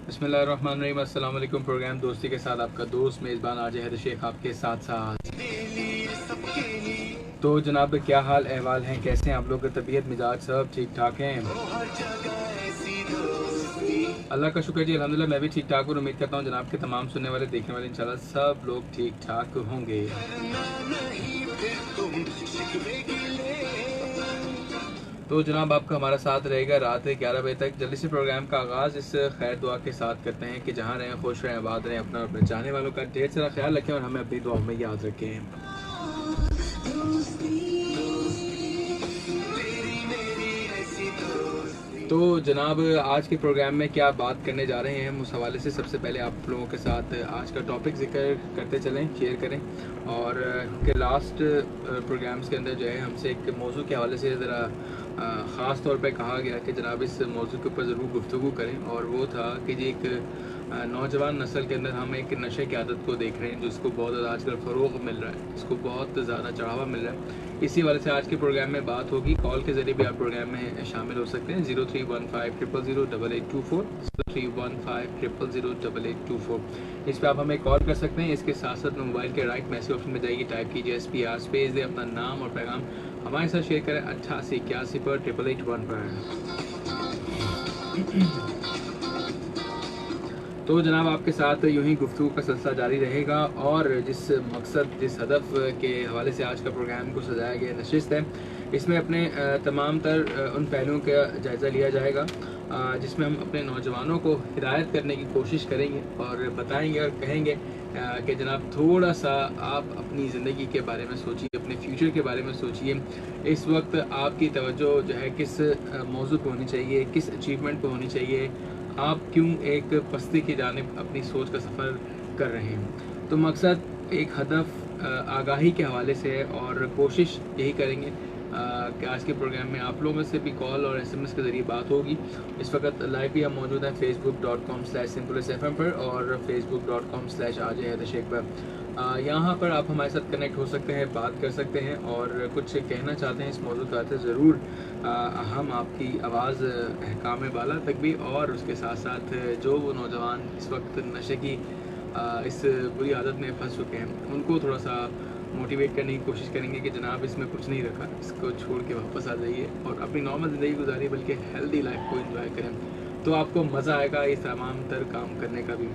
बिस्मिल्लाहिर्रहमानिर्रहीम। अस्सलाम वालेकुम। प्रोग्राम दोस्ती के साथ आपका दोस्त मेज़बान आजे हैदर शेख आपके साथ साथ। तो जनाब क्या हाल अहवाल हैं, कैसे हैं आप लोग? तबीयत मिजाज सब ठीक ठाक हैं? अल्लाह का शुक्र जी, अल्हम्दुलिल्लाह मैं भी ठीक ठाक हूँ। उम्मीद करता हूँ जनाब के तमाम सुनने वाले देखने वाले इंशाल्लाह सब लोग ठीक ठाक होंगे। तो जनाब आपका हमारा साथ रहेगा रात 11 बजे तक। जल्दी से प्रोग्राम का आगाज़ इस खैर दुआ के साथ करते हैं कि जहाँ रहें खुश रहें, आबाद रहें, अपना और अपने चाहने वालों का ढेर सारा ख्याल रखें और हमें अपनी दुआओं में याद रखें। तो जनाब आज के प्रोग्राम में क्या बात करने जा रहे हैं, उस हवाले से सबसे पहले आप लोगों के साथ आज का टॉपिक जिक्र करते चलें, शेयर करें। और के लास्ट प्रोग्राम्स के अंदर जो है हमसे एक मौजू के हवाले से ज़रा ख़ास तौर पे कहा गया कि जनाब इस मौजू के ऊपर ज़रूर गुफ्तगू करें, और वो था कि जी एक नौजवान नस्ल के अंदर हम एक नशे की आदत को देख रहे हैं जिसको बहुत ज़्यादा आजकल फ़रोग़ मिल रहा है, जिसको बहुत ज़्यादा चढ़ावा मिल रहा है। इसी वाले से आज के प्रोग्राम में बात होगी। कॉल के ज़रिए भी आप प्रोग्राम में शामिल हो सकते हैं। 0315000824 0315000824 इस पर आप हमें कॉल कर सकते हैं। इसके साथ साथ मोबाइल के राइट मैसेज ऑप्शन में जाइए, टाइप कीजिए SPR स्पेस दे, अपना नाम और पैगाम हमारे साथ शेयर करें 8881 पर 888 पर। तो जनाब आपके साथ यूं ही गुफ्तगू का सिलसिला जारी रहेगा, और जिस मकसद जिस हदफ के हवाले से आज का प्रोग्राम को सजाया गया नशिस्त है, इसमें अपने तमाम तर उन पहलुओं का जायज़ा लिया जाएगा जिसमें हम अपने नौजवानों को हिदायत करने की कोशिश करेंगे और बताएंगे और कहेंगे कि जनाब थोड़ा सा आप अपनी ज़िंदगी के बारे में सोचिए, अपने फ्यूचर के बारे में सोचिए। इस वक्त आपकी तवज्जो जो है किस मौजू पे होनी चाहिए, किस अचीवमेंट पे होनी चाहिए, आप क्यों एक पस्ती की जानिब अपनी सोच का सफ़र कर रहे हैं। तो मकसद एक हदफ आगाही के हवाले से है, और कोशिश यही करेंगे कि आज के प्रोग्राम में आप लोगों से भी कॉल और SMS के ज़रिए बात होगी। इस वक्त लाइव भी हम मौजूद हैं facebook.com/simplesfm पर और facebook.com/ajhaidarshek पर। यहाँ पर आप हमारे साथ कनेक्ट हो सकते हैं, बात कर सकते हैं, और कुछ कहना चाहते हैं इस मौजूद का ज़रूर हम आपकी आवाज़ अहकाम बाला तक भी, और उसके साथ साथ जो वो नौजवान इस वक्त नशे की इस बुरी आदत में फंस चुके हैं उनको थोड़ा सा मोटिवेट करने की कोशिश करेंगे कि जनाब इसमें कुछ नहीं रखा, इसको छोड़ के वापस आ जाइए और अपनी नॉर्मल ज़िंदगी गुजारिए, बल्कि हेल्दी लाइफ को एंजॉय करें। तो आपको मज़ा आएगा इस तमाम तर काम करने का भी।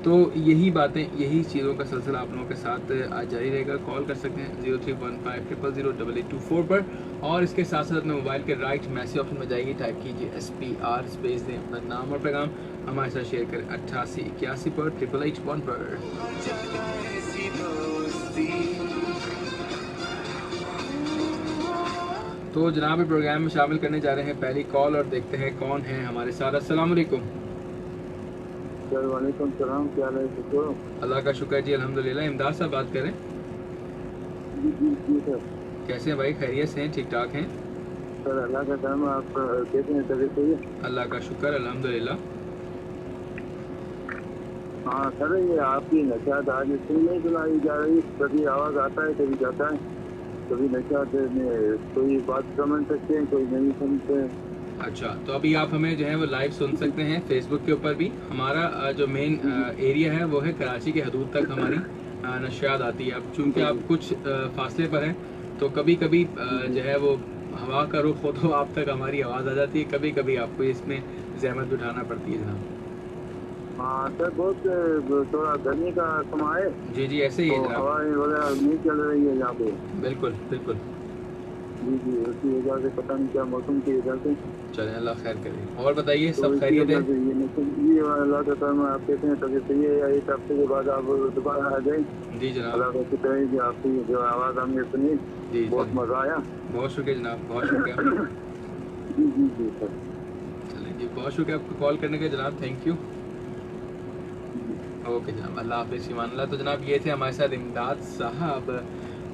तो यही बातें, यही चीज़ों का सिलसिला आप लोगों के साथ आज जारी रहेगा। कॉल कर सकते हैं 0315000824 पर, और इसके साथ साथ अपने मोबाइल के राइट मैसेज ऑप्शन में जाइए, टाइप कीजिए SPR स्पेस दें, अपना नाम और पैगाम हमारे साथ शेयर करें 8881 पर 888 पर। तो जनाब प्रोग्राम में शामिल करने जा रहे हैं पहली कॉल, और देखते हैं कौन है हमारे साथ। अस्सलाम वालेकुम। वालेकुम सलाम, क्या हाल है? अल्लाह का शुक्र जी, अल्हम्दुलिल्लाह। इमदाद साहब बात करें। जी सर। कैसे हैं भाई, खैरियत से हैं, ठीक ठाक हैं? सर अल्लाह का काम, आप कैसे हैं? तबीयत सही है? अल्लाह का शुक्र, अल्हम्दुलिल्लाह। हाँ सर, ये आपकी नशियात आज इसलिए नहीं सुनाई जा रही, कभी आवाज़ आता है कभी जाता है, कभी नशियात में कोई बात समझ सकते हैं, कोई नहीं सुनते हैं। अच्छा, तो अभी आप हमें जो है वो लाइव सुन सकते हैं फेसबुक के ऊपर भी। हमारा जो मेन एरिया है वो है कराची के हदूद तक हमारी नशियात आती है। अब चूँकि आप कुछ फासले पर हैं, तो कभी कभी जो है वो हवा का रुख हो तो आप तक हमारी आवाज़ आ जाती है, कभी कभी आपको इसमें जहमत उठाना पड़ती है जनाब। हाँ सर, बहुत थोड़ा गर्मी का समय है। जी जी, ऐसे ही है जनाब। हवाएं वगैरह नहीं चल रही है यहाँ पे। बिल्कुल बिल्कुल। जी जी, उसकी वजह से पता नहीं क्या मौसम की वजह से। चलें, अल्लाह खैर करे। और बताइए, सब खैरियत है? ये अल्लाह का काम, आप कहते हैं तबीयत सही है, या एक हफ्ते के बाद आप दोबारा आ गए? जी जनाब। अल्लाह का शुक्र है कि आपकी जो आवाज़ हमने सुनी, जी बहुत मज़ा आया। बहुत शुक्रिया जनाब, बहुत शुक्रिया। जी जी जी सर। चलें जी, बहुत शुक्रिया आपको कॉल करने का जनाब, थैंक यू। ओके जनाब, अल्लाह हाफिज़, ईमान अल्लाह। तो जनाब ये थे हमारे साथ इमदाद साहब,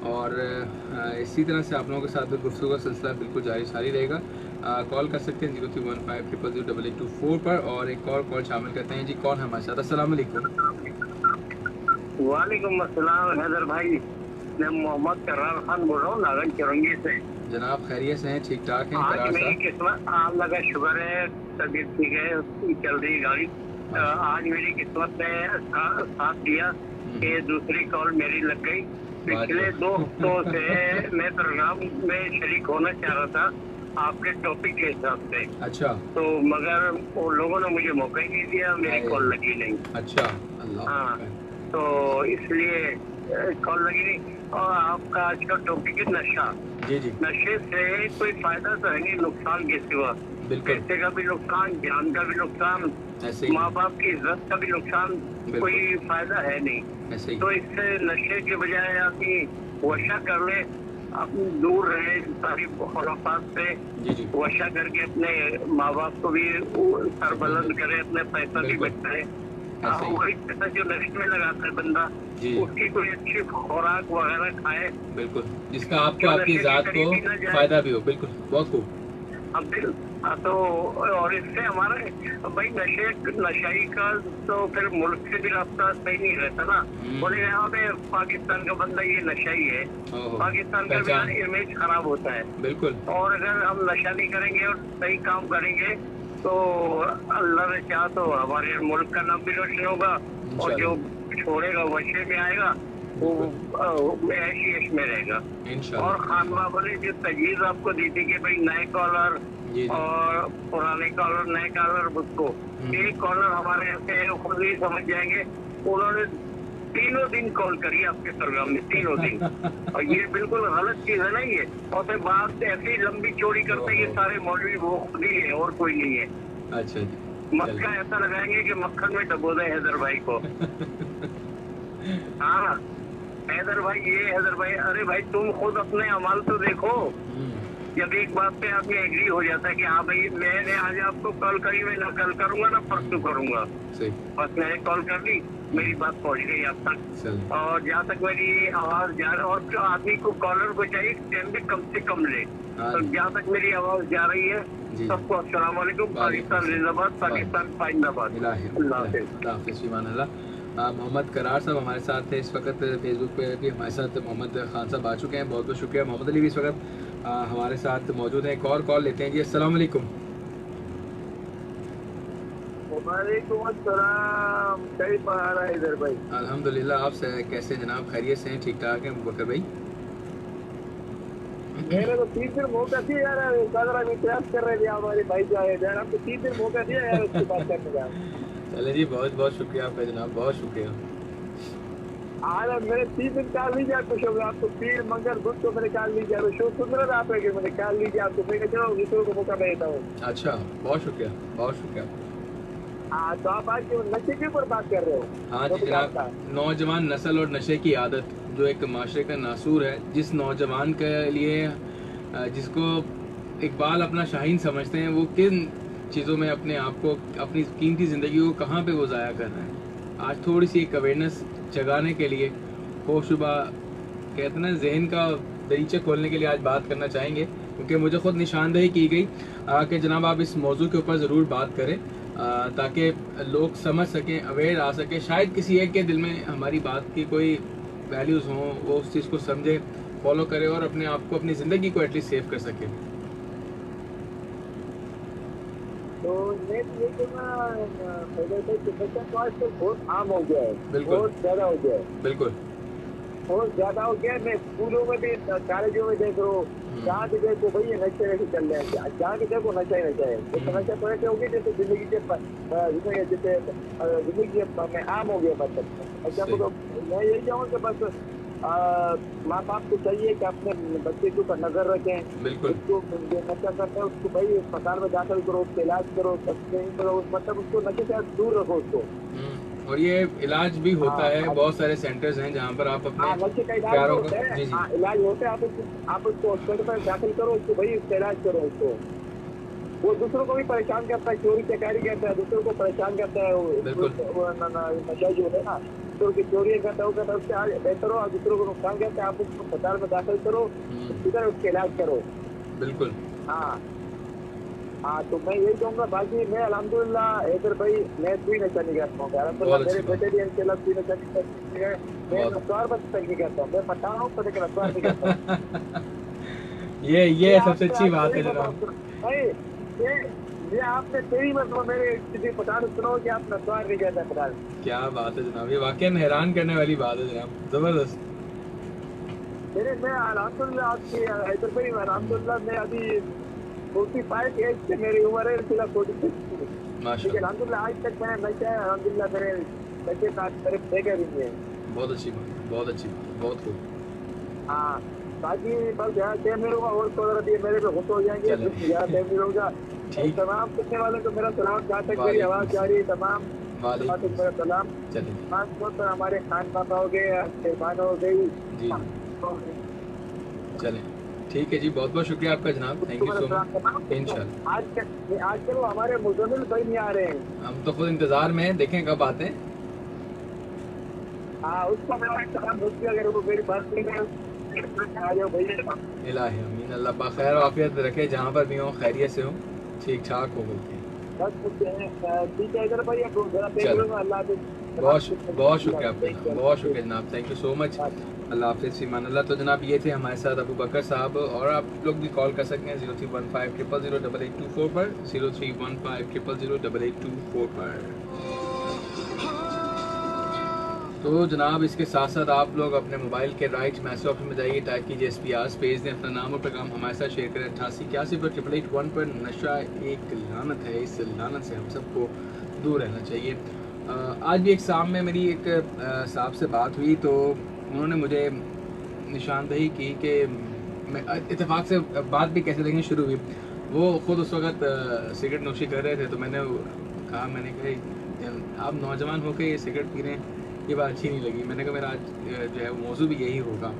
और इसी तरह से आप लोगों के साथ गुफ्तगू का सिलसिला बिल्कुल जारी रहेगा। कॉल कर सकते हैं 0315000824 पर, और एक और कॉल शामिल करते हैं। जी कौन है हमारे साथ? अस्सलाम वालेकुम। वालेकुम अस्सलाम हैदर भाई, मैं मोहम्मद करार खान बोल रहा हूँ नागन चौरंगी से। जनाब खैरियत से हैं, ठीक ठाक हैं? आज मेरी किस्मत अल्लाह का शुक्र है, तबीयत ठीक है, चल रही गाड़ी। आज मेरी किस्मत ने साथ दिया कि दूसरी कॉल मेरी लग गई। पिछले 2 हफ्तों से मैं प्रोग्राम में शरीक होना चाह रहा था आपके टॉपिक के हिसाब से। अच्छा। तो मगर उन लोगों ने मुझे मौका ही नहीं दिया, मेरी कॉल लगी नहीं। अच्छा। अल्लाह। हाँ, तो इसलिए कॉल लगी नहीं। और आपका आज का टॉपिक है नशा। जी जी। नशे से कोई फायदा तो है नहीं, नुकसान के सिवा। पैसे का भी नुकसान, जान का भी नुकसान, माँ बाप की इज्जत का भी नुकसान, कोई फायदा है नहीं। तो इससे नशे के बजाय आदमी वशा कर ले, अपनी दूर रहे सारी खुराफात से, वशा करके अपने माँ बाप को भी सरबलंद करे, अपने पैसा भी बचाए। वही पैसा जो नशे में लगाता है बंदा, उसकी कोई अच्छी खुराक वगैरह खाए, बिल्कुल, जिसका आपको आपकी जात को फायदा भी हो। बिल्कुल, बहुत खूब। तो और इससे हमारा भाई नशाई का तो फिर मुल्क से भी रास्ता सही नहीं रहता ना। बोले यहाँ पे पाकिस्तान का बंदा ये नशाई है, पाकिस्तान का भी इमेज खराब होता है। बिल्कुल। और अगर हम नशा नहीं करेंगे और सही काम करेंगे तो अल्लाह ने चाहा तो हमारे मुल्क का नाम भी रोशन होगा, और जो छोड़ेगा वशे में आएगा वो ऐश में रहेगा। और खान बाबा ने जो तजवीज आपको दी थी कि भाई नए कॉलर और पुराने कॉलर, नए कॉलर, उसको एक कॉलर हमारे यहाँ से खुद ही समझ जाएंगे। उन्होंने 3 दिन कॉल करी आपके प्रोग्राम में, 3 दिन। और ये बिल्कुल गलत चीज है ना ये। और फिर बात ऐसी लंबी चौड़ी करते ये सारे मौलवी वो खुद ही है और कोई नहीं है। अच्छा जी। मक्का ऐसा लगाएंगे कि मक्खन में डबो दे हैदर भाई को। हाँ हैदर भाई, ये हैदर भाई, अरे भाई तुम खुद अपने अमाल तो देखो। जब एक बात पे आदमी एग्री हो जाता है कि हाँ भाई मैंने आज आपको कॉल करी, मैं ना कल करूंगा ना परसों करूंगा, बस मैंने कॉल कर दी, मेरी बात पहुंच गई आप तक। और जहाँ तक मेरी आवाज जा रही, और आदमी को कॉलर को चाहिए टाइम भी कम से कम ले। तो जहाँ तक मेरी आवाज जा रही है सबको अस्सलाम वालेकुम। पाकिस्तान जिंदाबाद, पाकिस्तान पाइंदाबाद। अल्लाह हाफिज़। मोहम्मद करार साहब हमारे साथ है इस वक्त, फेसबुक पे भी हमारे साथ मोहम्मद खान साहब आ चुके हैं, बहुत बहुत शुक्रिया। मोहम्मद अली भी इस वक्त हमारे साथ मौजूद हैं। एक और कॉल लेते हैं जी। अस्सलाम वालेकुम। वालेकुम अस्सलाम। कई पहाड़ है इधर भाई? अल्हम्दुलिल्लाह। आप कैसे जनाब, खैरियत से हैं? ठीक ठाक हैं बकर भाई? मैंने तो 3 दिन मौका दिया यार, कदरा भी प्रयास कर रहे थे हमारे भाई जो है यार, हमको 3 दिन मौका दिया यार उसकी बात करने का। चले जी, बहुत बहुत शुक्रिया आपका जनाब, बहुत शुक्रिया। आज मैंने 3 दिन काल लीजिए आपको शो में, आपको पीर मंगल बुध को मैंने काल लीजिए, शो सुन रहा था आप, मैंने काल लीजिए आपको, मैं चलो दूसरों को मौका देता हूँ। अच्छा, बहुत शुक्रिया, बहुत शुक्रिया। हाँ, तो आप आज नशे के ऊपर बात कर रहे हो? हाँ जी जनाब, नौजवान नस्ल और नशे की आदत जो एक माशरे का नासूर है, जिस नौजवान के लिए जिसको इकबाल अपना शाहीन समझते हैं, वो किन चीज़ों में अपने आप को, अपनी कीमती ज़िंदगी को कहाँ पे वो ज़ाया कर रहे हैं। आज थोड़ी सी एक अवेयरनेस जगाने के लिए, होशुबा कहते हैं ना, जहन का दरीचे खोलने के लिए आज बात करना चाहेंगे, क्योंकि मुझे खुद निशानदेही की गई कि जनाब आप इस मौजू के ऊपर ज़रूर बात करें ताकि लोग समझ सकें, अवेयर आ सके। शायद किसी एक के दिल में हमारी बात की कोई वैल्यूज़ हों, वो उस चीज़ को समझे, फॉलो करे और अपने आप को, अपनी ज़िंदगी को एटलीस्ट सेव कर सके। तो मैं ये बहुत आम हो गया है, बहुत ज़्यादा हो गया है, बिल्कुल बहुत ज़्यादा हो गया है। मैं स्कूलों में भी, कॉलेजों में देख रहा हूँ, जहाँ भी देखो भाई ये नशे वैसे चल रहे हैं, जहाँ भी देखो नशा ही नशा है। तो नशा तो ऐसे हो गया जैसे जिंदगी में आम हो गया। मतलब अच्छा, तो मैं यही चाहूँ कि बस माँ बाप को चाहिए कि अपने बच्चे के ऊपर नजर रखें, उसको नशा करता है उसको भाई अस्पताल में दाखिल करो, उसका इलाज करो, करो, मतलब उसको नशे से दूर रखो उसको। और ये इलाज भी होता है, बहुत सारे सेंटर्स हैं जहाँ पर आप अपने नशे का इलाज होता है, इलाज होता है। आप उसको हॉस्पिटल में दाखिल करो, उसको भाई उसका इलाज करो उसको। वो दूसरों को भी परेशान करता है, चोरी चकारी करता है, दूसरों को परेशान करता है, नशा जो है ना, दूसरों की चोरी करता है, वो करता है। उससे बेहतर हो, दूसरों को नुकसान करता है, आप उसको अस्पताल में दाखिल करो, इधर उसका इलाज करो। बिल्कुल। हाँ, तो मैं यही कहूँगा। बाकी मैं अल्हम्दुलिल्लाह इधर भाई मैं कोई नशा नहीं करता हूँ, मेरे बेटे भी अल्लाह कोई नशा नहीं करते हैं, मैं नशा बस तक नहीं करता हूँ, मैं पता हूँ पता के नशा नहीं करता। ये सबसे अच्छी बात है जनाब। یہ آپ نے تیری مرتبہ میرے کسی پٹھان سنو کہ آپ نسوار نہیں کہتا پٹھان. کیا بات ہے جناب, یہ واقعی حیران کرنے والی بات ہے جناب, زبردست. میں الحمدللہ آپ کی حیدر بھائی, الحمدللہ میں ابھی 45 ایج سے میری عمر ہے, 46. لیکن الحمدللہ آج تک میں نشہ ہے, الحمدللہ میرے بچے طرف دیکھے بھی ہیں. بہت اچھی بات, بہت اچھی بات, بہت خوب. ہاں باقی بس یہاں ٹائم ہوگا اور تھوڑا دیر میرے پہ خوش ہو جائیں گے, یہاں ٹائم ہوگا. تمام سننے والوں کو میرا سلام, جہاں تک میری آواز جا رہی ہے تمام میرا سلام. خاص طور پر ہمارے خان پاپا ہو گئے, مہمان ہو گئی. جی چلیں ٹھیک ہے جی, بہت بہت شکریہ آپ کا جناب, تھینک یو سو مچ. انشاءاللہ آج کل وہ ہمارے مزمل بھائی نہیں آ رہے ہیں, ہم تو خود انتظار میں ہیں, دیکھیں کب آتے ہیں. ہاں اس کو میرا سلام دوستی, اگر وہ میری بات نہیں ہے آ جاؤ بھائی. الہی امین, اللہ بخیر و عافیت رکھے, جہاں پر بھی ہوں خیریت سے ہوں, ٹھیک ٹھاک ہو گئی. بس ٹھیک ہے ادھر بھائی, اللہ حافظ. بہت شکریہ آپ کا, بہت شکریہ جناب, تھینک یو سو مچ. اللہ حافظ, فی امان اللہ. تو جناب یہ تھے ہمارے ساتھ ابو بکر صاحب, اور آپ لوگ بھی کال کر سکتے ہیں 0315000824 پر, 0315000824 پر. تو جناب اس کے ساتھ ساتھ آپ لوگ اپنے موبائل کے رائٹ میسج آپشن میں جائیے, ٹائپ کیجیے SPR, پیج دیں, اپنا نام اور پیغام ہمارے ساتھ شیئر کریں. 8881 پر 888 پر. نشہ ایک لعنت ہے, اس لعنت سے ہم سب کو دور رہنا چاہیے. آج بھی ایک شام میں میری ایک صاحب سے بات ہوئی, تو انہوں نے مجھے نشاندہی کی کہ اتفاق سے بات بھی کیسے دیکھیں شروع ہوئی. وہ خود اس وقت سگریٹ نوشی کر رہے تھے, تو میں نے کہا آپ نوجوان ہو کے یہ سگریٹ پی رہے ہیں, یہ بات اچھی نہیں لگی. میں نے کہا میرا آج جو ہے موضوع بھی یہی ہوگا.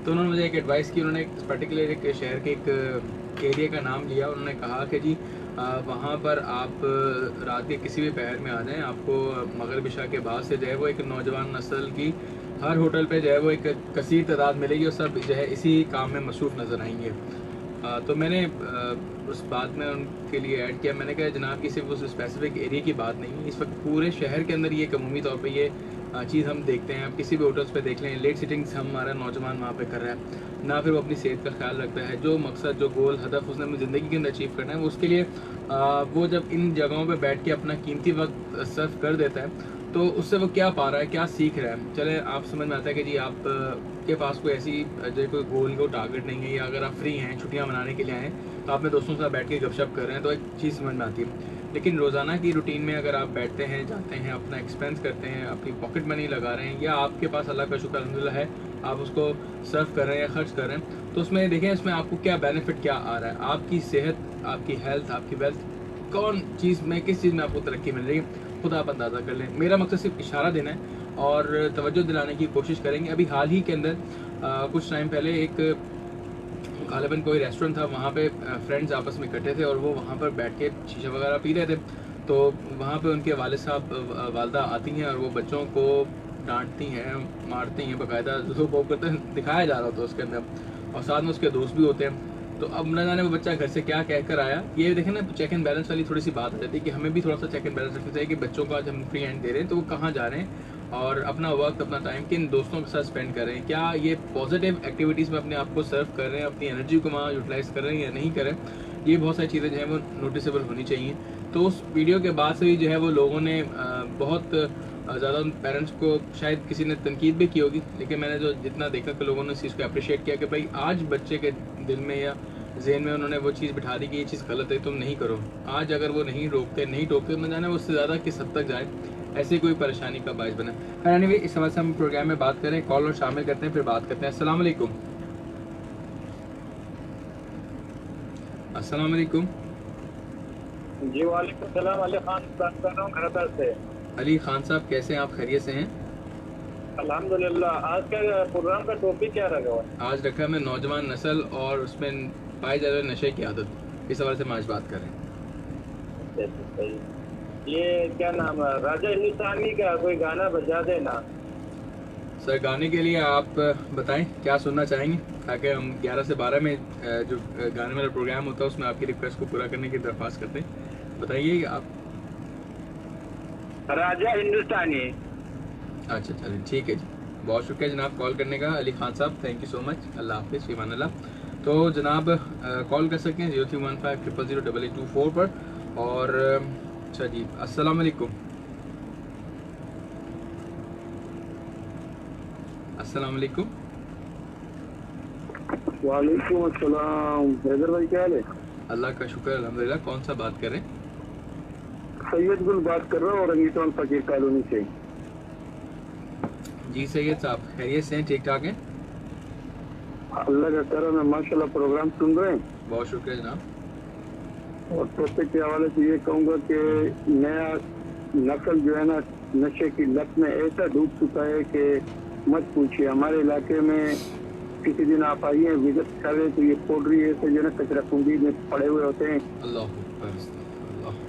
تو انہوں نے مجھے ایک ایڈوائس کی, انہوں نے ایک پرٹیکولر ایک شہر کے ایک ایریا کا نام لیا. انہوں نے کہا کہ جی وہاں پر آپ رات کے کسی بھی پہر میں آ جائیں, آپ کو مغرب عشاء کے بعد سے جو ہے وہ ایک نوجوان نسل کی ہر ہوٹل پہ جو ہے وہ ایک کثیر تعداد ملے گی, اور سب جو ہے اسی کام میں مصروف نظر آئیں گے. تو میں نے اس بات میں ان کے لیے ایڈ کیا, میں نے کہا جناب کی صرف اس اسپیسیفک ایریا کی بات نہیں, اس وقت پورے شہر کے اندر یہ ایک عمومی طور پہ یہ چیز ہم دیکھتے ہیں. آپ کسی بھی ہوٹلس پہ دیکھ لیں, لیٹ سٹنگس ہمارا نوجوان وہاں پہ کر رہا ہے, نہ پھر وہ اپنی صحت کا خیال رکھتا ہے. جو مقصد, جو گول, ہدف اس نے اپنی زندگی کے اندر اچیو کرنا ہے, وہ اس کے لیے وہ جب ان جگہوں پہ بیٹھ کے اپنا قیمتی وقت صرف کر دیتا ہے, تو اس سے وہ کیا پا رہا ہے, کیا سیکھ رہا ہے. چلے آپ سمجھ میں آتا ہے کہ جی آپ کے پاس کوئی ایسی جو کوئی گول کو ٹارگیٹ نہیں ہے, یا اگر آپ فری ہیں, چھٹیاں منانے کے لیے آئے ہیں, تو آپ اپنے دوستوں سے بیٹھ کے گپ شپ کر رہے ہیں, تو ایک چیز سمجھ میں آتی ہے. لیکن روزانہ کی روٹین میں اگر آپ بیٹھتے ہیں, جاتے ہیں, اپنا ایکسپینس کرتے ہیں, اپنی پاکٹ منی لگا رہے ہیں, یا آپ کے پاس اللہ کا شکر الحمدللہ ہے آپ اس کو صرف کر رہے ہیں یا خرچ کر رہے ہیں, تو اس میں دیکھیں اس میں آپ کو کیا بینیفٹ کیا آ رہا ہے. آپ کی صحت, آپ کی ہیلتھ, آپ کی ویلتھ, کون چیز میں, کس چیز میں آپ کو ترقی مل رہی ہے, خود آپ اندازہ کر لیں. میرا مقصد صرف اشارہ دینا ہے اور توجہ دلانے کی کوشش کریں گے. ابھی حال ہی کے اندر کچھ ٹائم پہلے ایک غالباً کوئی ریسٹورنٹ تھا, وہاں پہ فرینڈز آپس میں اکٹھے تھے, اور وہ وہاں پر بیٹھ کے شیشہ وغیرہ پی رہے تھے. تو وہاں پہ ان کے والد صاحب والدہ آتی ہیں, اور وہ بچوں کو ڈانٹتی ہیں, مارتی ہیں, باقاعدہ وہ کرتے ہیں, دکھایا جا رہا ہوتا ہے اس کے اندر, اور ساتھ میں اس کے دوست بھی ہوتے ہیں. تو اب نہ جانے وہ بچہ گھر سے کیا کہہ کر آیا. یہ دیکھیں نا, چیک اینڈ بیلنس والی تھوڑی سی بات آ جاتی ہے کہ ہمیں بھی تھوڑا سا چیک اینڈ بیلنس رکھنا چاہیے کہ بچوں کو آج ہم فری ہینڈ دے رہے ہیں, تو وہ کہاں جا رہے ہیں, اور اپنا وقت, اپنا ٹائم کن دوستوں کے ساتھ اسپینڈ کر رہے ہیں. کیا یہ پازیٹیو ایکٹیویٹیز میں اپنے آپ کو سرو کر رہے ہیں, اپنی انرجی کو وہاں یوٹیلائز کر رہے ہیں یا نہیں کر رہے ہیں. یہ بہت ساری چیزیں جو ہیں وہ نوٹیسیبل ہونی چاہیے. تو اس ویڈیو کے بعد سے بھی جو ہے وہ لوگوں نے بہت زیادہ ان پیرنٹس کو, شاید کسی نے تنقید بھی کی ہوگی, لیکن میں نے جو جتنا دیکھا کہ لوگوں نے اس چیز کو اپریشیٹ کیا کہ بھائی آج بچے کے دل میں یا ذہن میں انہوں نے وہ چیز بٹھا دی کہ یہ چیز غلط ہے, تم نہیں کرو. آج اگر وہ نہیں ٹوکتے میں جانا, اس سے زیادہ کس حد تک جائے, ایسی کوئی پریشانی کا باعث بنا. اینی اس حوالے سے ہم پروگرام میں بات کریں, کال اور شامل کرتے ہیں, پھر بات کرتے ہیں. السلام علیکم. السلام علیکم. جی وعلیکم السلام. علی خان بات کر رہا ہوں گھر سے. علی خان صاحب کیسے ہیں آپ, خیریت سے ہیں؟ الحمدللہ. آج کا پروگرام کا ٹاپک کیا رکھا ہوا ہے؟ آج رکھا ہے میں نوجوان نسل اور اس میں پائی جانے والے نشے کی عادت, اس حوالے سے ہم آج بات کر رہے ہیں. یہ کیا نام ہے, راجہ ہندوستانی کا کوئی گانا بجا دینا. سر گانے کے لیے آپ بتائیں کیا سننا چاہیں گے, تاکہ ہم 11 سے 12 میں جو گانے والا پروگرام ہوتا ہے اس میں آپ کی ریکویسٹ کو پورا کرنے کی درخواست کرتے ہیں. بتائیے آپ. راجہ ہندوستانی. اچھا چلیں ٹھیک ہے جی, بہت شکریہ جناب کال کرنے کا علی خان صاحب, تھینک یو سو مچ. اللہ حافظ, فی امان اللہ. تو جناب کال کر سکتے ہیں 0315000824 پر, اور اچھا جی السلام علیکم. السلام علیکم. وعلیکم السلام. حیدر بھائی کیا حال ہے؟ اللہ کا شکر الحمدللہ. کون سا بات کریں؟ سید گل بات کر رہا ہوں اورنگی ٹاؤن فقیر کالونی سے. جی سید صاحب خیریت سے ہیں؟ ٹھیک ٹھاک ہیں؟ اللہ کا کرم ہے ماشاء اللہ. پروگرام سن رہے ہیں بہت شکریہ جناب. اور ٹاپک کے حوالے سے یہ کہوں گا کہ نیا نسل جو ہے نا نشے کی لت میں ایسا ڈوب چکا ہے کہ مت پوچھیے. ہمارے علاقے میں کسی دن آپ آئیے وزٹ کریں تو یہ پوڈری ایسے جو ہے نا کچرا کنڈی میں پڑے ہوئے ہوتے ہیں. اللہ اللہ.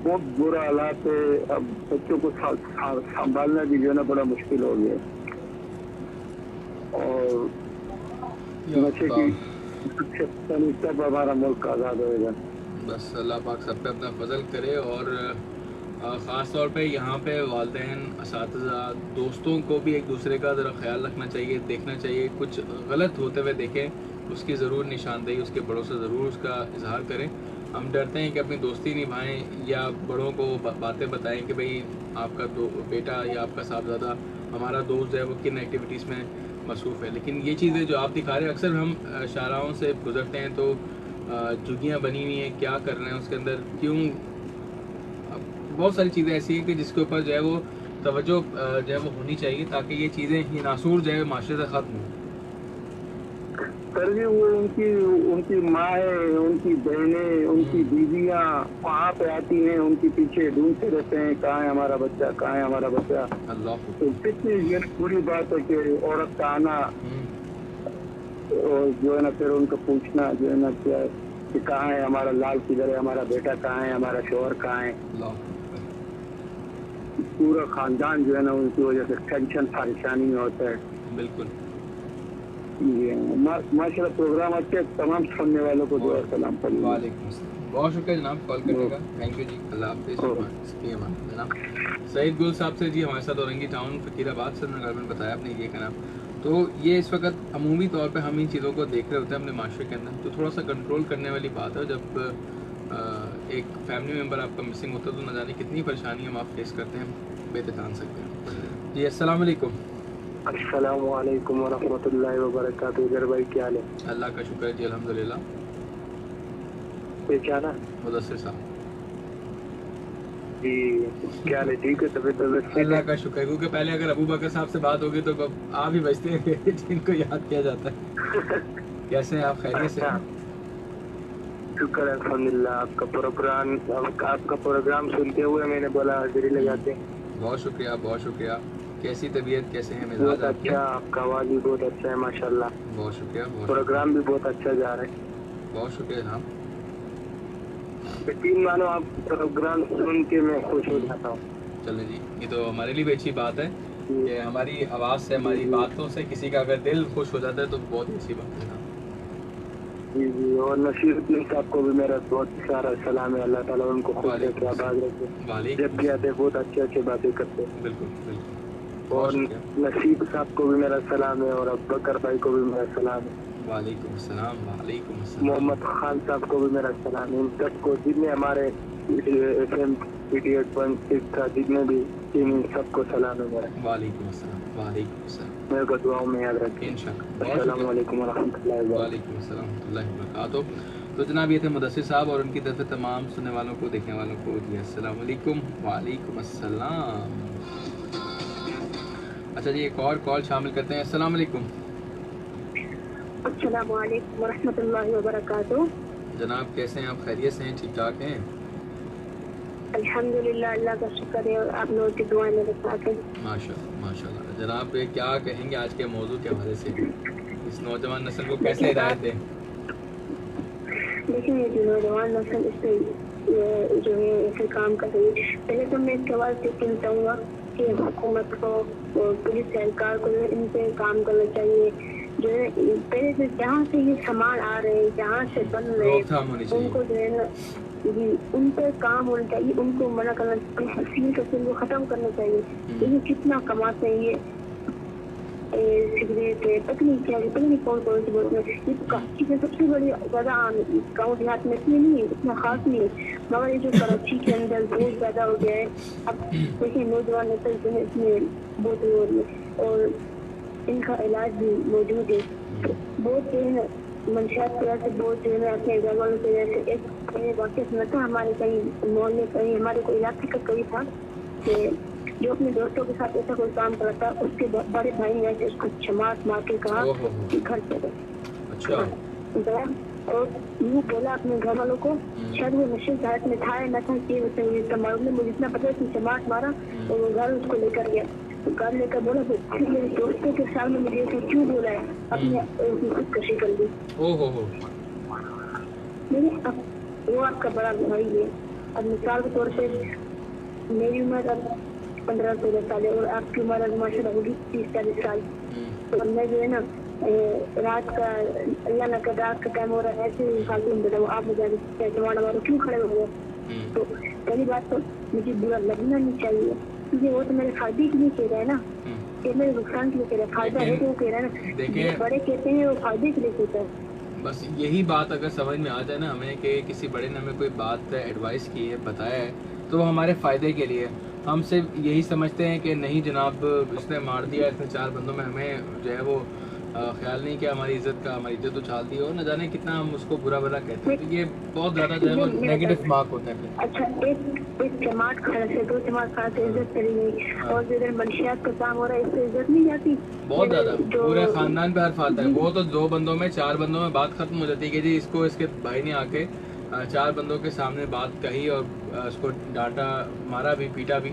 بہت برا حالات ہے. اب بچوں کو سنبھالنا بھی جو ہے نا بڑا مشکل ہو گیا ہے. اور نشے کی تب ہمارا ملک آزاد ہوئے گا. بس اللہ پاک سب پہ اپنا فضل کرے. اور خاص طور پہ یہاں پہ والدین اساتذہ دوستوں کو بھی ایک دوسرے کا ذرا خیال رکھنا چاہیے, دیکھنا چاہیے. کچھ غلط ہوتے ہوئے دیکھیں اس کی ضرور نشاندہی اس کے بڑوں سے ضرور اس کا اظہار کریں. ہم ڈرتے ہیں کہ اپنی دوستی نبھائیں یا بڑوں کو باتیں بتائیں کہ بھئی آپ کا بیٹا یا آپ کا صاحبزادہ ہمارا دوست ہے وہ کن ایکٹیویٹیز میں مصروف ہے. لیکن یہ چیزیں جو آپ دکھا رہے ہیں اکثر ہم شاہراہوں سے گزرتے ہیں تو جھگیاں بنی ہوئی ہیں, کیا کر رہے ہیں اس کے اندر, کیوں. بہت ساری چیزیں ایسی ہیں کہ جس کے اوپر جو ہے وہ توجہ جو ہے وہ ہونی چاہیے تاکہ یہ چیزیں یہ ناسور جو ہے معاشرے سے ختم ہوں. سر جی وہ ان کی ماں ہے, ان کی بہنیں, ان کی بیویاں وہاں پہ آتی ہیں, ان کے پیچھے ڈھونڈتے رہتے ہیں کہاں ہے ہمارا بچہ, کہاں ہے ہمارا بچہ. اللہ تو کتنی یہ بری بات ہے کہ عورت کا آنا اور جو ہے نا پھر ان کو پوچھنا جو ہے نا کیا کہ کہاں ہے ہمارا لال, کدھر ہے ہمارا بیٹا, کہاں ہے ہمارا شوہر, کہاں ہے. پورا خاندان جو ہے نا ان کی وجہ سے ٹینشن پریشانی میں ہوتا ہے. بالکل. ماشاء اللہ پروگرام اچھے, تمام سننے والوں کو دعا سلام پڑھیے. وعلیکم السلام. بہت شکریہ جناب کال کرنے کا. تھینک یو جی. اللہ حافظ. جناب سعید گل صاحب سے جی ہمارے ساتھ اورنگی ٹاؤن فقیر آباد سے بتایا آپ نے یہ کہنا. تو یہ اس وقت عمومی طور پہ ہم ان چیزوں کو دیکھ رہے ہوتے ہیں اپنے معاشرے کے اندر, تو تھوڑا سا کنٹرول کرنے والی بات ہے. جب ایک فیملی ممبر آپ کا مسنگ ہوتا ہے تو نہ جانے کتنی پریشانی ہم آپ فیس کرتے ہیں, بے جان سکتے ہیں. جی السلام علیکم. السلام علیکم ورحمۃ اللہ وبرکاتہ. ادھر بھائی کیا حال ہے؟ اللہ کا شکر ہے جی الحمدللہ. پہچانا مدثر صاحب جی کیا حال ہے؟ ٹھیک ہے طبیعت؟ اللہ کا شکر ہے. کیونکہ پہلے اگر ابو بکر صاحب سے بات ہوگی تو آپ ہی بچتے ہیں جن کو یاد کیا جاتا ہے. کیسے ہیں آپ؟ خیریت سے؟ شکر الحمدللہ. آپ کا پروگرام سنتے ہوئے میں نے بولا حاضری لگاتے ہیں. بہت شکریہ بہت شکریہ. کیسی طبیعت, کیسے ہیں مزاج بہت آپ کے؟ اچھا, آپ کا آواز بھی بہت اچھا ہے ماشاء اللہ. بہت شکریہ. پروگرام بھی بہت اچھا جا رہا ہے. بہت شکریہ جناب. یقین مانو آپ پروگرام سن کے میں خوش ہو جاتا ہوں. چلیں جی, یہ تو ہمارے لیے بھی اچھی بات ہے کہ ہماری آواز سے ہماری باتوں سے کسی کا اگر دل خوش ہو جاتا ہے تو بہت اچھی بات ہے. جی جی. اور نصیر الدین صاحب کو بھی میرا بہت سارا سلام ہے. اللہ تعالیٰ ان کو خوش رکھے, آباد رکھے. جب بھی آتے بہت اچھے اچھے باتیں کرتے. بالکل بالکل. اور نصیب صاحب کو بھی میرا سلام ہے, اور ابوبکر بھائی کو بھی میرا سلام ہے. وعلیکم السلام. وعلیکم السلام. محمد خان صاحب کو بھی میرا سلام ہے. ان سب کو جتنے ہمارے FM 88.6 کا جتنے بھی سب کو سلام ہے میرا. وعلیکم السلام. وعلیکم السلام. میرے کو دعاؤں میں یاد رکھیں. السلام علیکم ورحمۃ اللہ وبرکاتہ. وعلیکم السلام ورحمۃ اللہ وبرکاتہ. تو جناب یہ تھے مدثر صاحب, اور ان کی طرف سے تمام سننے والوں کو, دیکھنے والوں کو جی السلام علیکم. وعلیکم السلام. اچھا جی ایک اور کال شامل کرتے ہیں. السلام علیکم. السلام علیکم ورحمۃ اللہ وبرکاتہ. جناب کیسے ہیں آپ؟ خیریت سے ہیں؟ ٹھیک ٹھاک ہیں؟ الحمدللہ اللہ کا شکر ہے, اور آپ لوگوں کی دعائیں میرے ساتھ ہیں. ماشاء اللہ. جناب کیا کہیں گے آج کے موضوع کے حوالے سے, اس نوجوان نسل کو کیسے ہدایت دیں؟ دیکھیں یہ جو نوجوان نسل اس پہ جو ہے ایسے کام کر رہی ہے, پہلے تو میں اس سوال سے کہنا چاہوں گا کہ حکومت کو, پولیس اہلکار کو ان پہ کام کرنا چاہیے. جو ہے پہلے سے جہاں سے یہ سامان آ رہے ہیں, جہاں سے بن رہے ہیں, ان کو جو ہے نا جی ان پہ کام ہونا چاہیے. ان کو منع کرنا چاہیے, سیل کو ختم کرنا چاہیے. یہ کتنا کماتے ہیں, सिगरेट, पता नहीं क्या, पता नहीं कौन कौन सी बोलते हैं, ये चीजें सबसे बड़ी ज्यादा गाँव देहात में इतनी नहीं है, इतना खास नहीं है, मगर ये जो कराची के अंदर बहुत ज्यादा हो गया है। अब देखिए नौजवान नस्ल जो है इसमें बहुत हो रही है और इनका इलाज भी मौजूद है। बहुत जो है मंशियात की वजह से बहुत जो है अपने घर वालों की वजह से एक वाक्य सुना था हमारे कहीं मोहल्ले कहीं हमारे कोई इलाके का कोई था कि जो अपने दोस्तों के साथ ऐसा कोई काम करता उसके बड़े भाई ने ऐसे उसको चमाट मार के कहा कि घर चलो। अच्छा। और यूँ बोला अपने घर वालों को, शायद वो नशे की हालत में था या न था कि मालूम नहीं, मुझे इतना पता है कि चमाट मारा और वो घर उसको लेकर गया। तो घर लेकर बोला मेरे दोस्तों के सामने मुझे ऐसा क्यों बोला है, अपने खुदकशी कर ली। नहीं अब वो आपका बड़ा भाई है। अब मिसाल के तौर पे मेरी उम्र अब 15-16 साल है और आपकी उम्र अब माशाल्लाह होगी 30-40 साल। तो मैं जो है ना रात का अल्लाह न कर रात का टाइम हो रहा है ऐसे फालतू में बताओ आप मुझे मारो क्यों खड़े हो गए। तो पहली बात तो मुझे बुरा लगना नहीं चाहिए क्योंकि वो तो मेरे फायदे के लिए कह रहा है ना, ये मेरे नुकसान के लिए कह रहा है। फायदा है तो वो कह रहा है ना, देखिए बड़े कहते हैं वो फायदे के लिए कहता है। बस यही बात अगर समझ में आ जाए ना हमें कि किसी बड़े ने हमें कोई बात एडवाइस की है, बताया है, तो वो हमारे फ़ायदे के लिए। हम सिर्फ यही समझते हैं कि नहीं जनाब इसने मार दिया, इसने 4 बंदों में, हमें जो है वो ख्याल नहीं कि हमारी इज्जत उछाल दी हो, न जाने कितना हम उसको बुरा भला कहते हैं। तो ये बहुत ज़्यादा जो है वो नेगेटिव मार्क होता है। अच्छा एक जमात खाने से 2 जमात खाने से इज्जत चली गई और जिधर मंशियात का काम हो रहा है इससे इज्जत नहीं जाती। बहुत ज़्यादा पूरे ख़ानदान पे हर्फ आता है। वो तो 2 बंदों में 4 बंदों में बात खत्म हो जाती है कि जी इसको इसके भाई ने आके 4 बंदों के सामने बात कही और उसको डांटा, मारा भी, पीटा भी,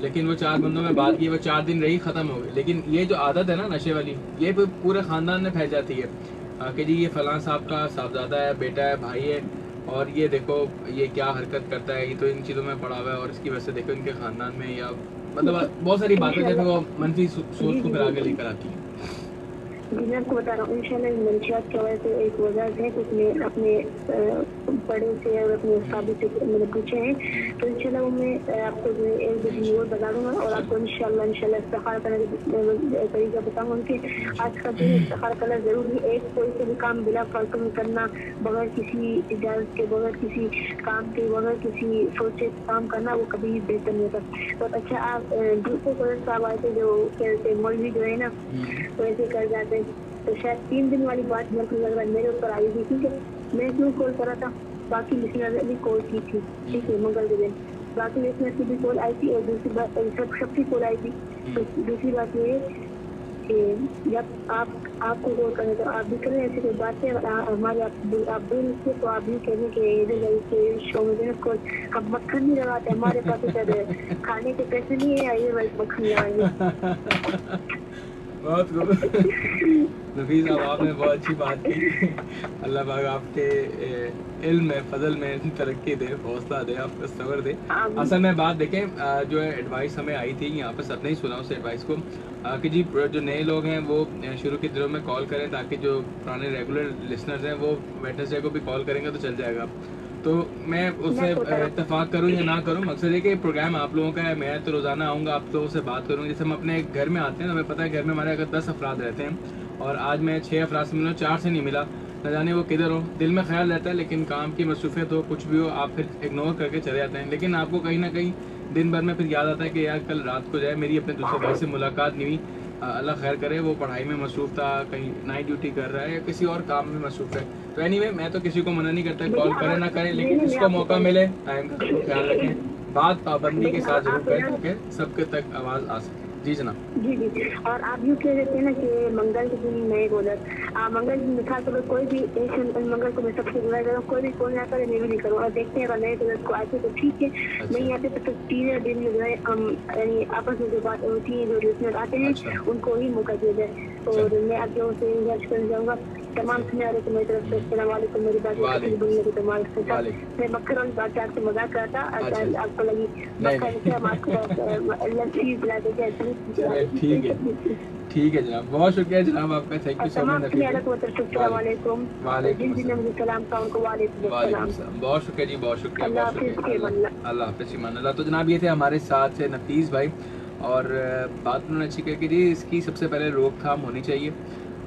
लेकिन वो 4 बंदों में बात की, वो 4 दिन रही, ख़त्म हो गई। लेकिन ये जो आदत है ना नशे वाली, ये पूरे ख़ानदान में फैल जाती है कि जी ये फ़लाँ साहब का साहबजादा है, बेटा है, भाई है, और ये देखो ये क्या हरकत करता है, ये तो इन चीज़ों में पड़ा हुआ है और इसकी वजह से देखो इनके ख़ानदान में, या मतलब बहुत सारी बातें जैसे वो मनफी सोच को फिर आगे लेकर आती हैं। जी मैं आपको बता रहा हूँ इंशाल्लाह मंशियात की वजह से एक वजह है कुछ में अपने बड़े से और अपने साबित से मैंने पूछे हैं, तो इंशाल्लाह वो मैं आपको जो एक दो और बता दूंगा और आपको इंशाल्लाह इस्तिखारा करने का तरीका बताऊंगा। उनके आज का दिन इस्तिखारा करना जरूरी है। एक कोई से भी काम बिला फालतू में करना, बगैर किसी इजाज़त के, बगैर किसी काम के, बगैर किसी सोचे काम करना वो कभी बेहतर नहीं होता। तो अच्छा आप दूसरे कोई साहब आए थे जो कहते मौलवी जो है ना वो ऐसे कर जाते, तो शायद 3 दिन वाली बात मेरे को लग रहा है मेरे ऊपर आई थी। ठीक है मैं क्यों कॉल करा था, बाकी लिसनर ने भी कॉल की थी, ठीक है मंगल के दिन, बाकी लिसनर की भी कॉल आई थी और दूसरी बात सबकी कॉल आई थी। तो दूसरी बात ये है कि जब आपको कॉल करें तो आप भी करें, ऐसी कोई बात है हमारे आप बोल सकते तो आप भी कहें कि शो में देना कॉल हम मक्खन नहीं लगाते, हमारे पास इधर खाने के पैसे नहीं है, आइए भाई मक्खन लगाएंगे। बहुत नफीस साहब आपने बहुत अच्छी बात की। अल्लाह पाक आपके इल्म में, फजल में तरक्की दे, हौसला दे, आपको सब्र दे। असल में बात देखें जो है एडवाइस हमें आई थी यहाँ पर, सबने ही सुना उस एडवाइस को कि जी जो नए लोग हैं वो शुरू के दिनों में कॉल करें ताकि जो पुराने रेगुलर लिसनर्स हैं वो वेडनेसडे को भी कॉल करेंगे तो चल जाएगा। तो मैं उससे इत्तेफाक करूँ या ना करूँ, मकसद है कि प्रोग्राम आप लोगों का है, मैं तो रोज़ाना आऊँगा आप लोगों से बात करूँगा। जैसे हम अपने घर में आते हैं तो हमें पता है घर में हमारे अगर 10 अफराद रहते हैं और आज मैं 6 अफराद से मिला, 4 से नहीं मिला, न जाने वो किधर हो, दिल में ख्याल रहता है, लेकिन काम की मसरूफियत हो, कुछ भी हो, आप फिर इग्नोर करके चले जाते हैं। लेकिन आपको कहीं ना कहीं दिन भर में फिर याद आता है कि यार कल रात को जाए मेरी अपने दूसरे भाई से मुलाकात नहीं हुई, अल्लाह खैर करे, वो पढ़ाई में मसरूफ़ था, कहीं नाइट ड्यूटी कर रहा है या किसी और काम में मसरूफ़ है। तो एनीवे मैं तो किसी को मना नहीं करता कॉल करे ना करे, लेकिन जिसको मौका मिले टाइम का ख्याल रखें, बात पाबंदी के साथ जरूर करें ताकि सबके तक आवाज़ आ सके। जी जनाब। जी और आप यूँ कह देते हैं ना कि मंगल के दिन नए बोलर मंगल दिन दिखा तो कोई भी मंगल को मैं सबसे बुरा करूँ, कोई भी कॉल ना करे मैं भी नहीं करूँ, और देखते हैं अगर नए बोलर को आते तो ठीक है, नहीं आते तो 3 दिन में जो है हम यानी आपस में जो बात होती है जो लिसनर आते हैं उनको ही मौका दिया जाए। और मैं आप लोगों से गुजारिश करना चाहूँगा तमाम सुनने वाले को मेरी तरफ से अस्सलाम वालेकुम, मेरी बात बोलने की तमाम के साथ मैं मक्खर वाली बात आपसे मजाक कर रहा था, आपको लगी मक्खर से हम आपको लस्सी पिला देते। ठीक है जनाब, बहुत शुक्रिया जनाब आपका, थैंक यू सो मच। बहुत शुक्रिया जी, बहुत शुक्रिया, बहुत शुक्रिया। अल्लाह हाफ़िज़, ईमान अल्लाह। तो जनाब ये थे हमारे साथ नफीस भाई, اور بات انہوں نے اچھی کہی کہ جی اس کی سب سے پہلے روک تھام ہونی چاہیے.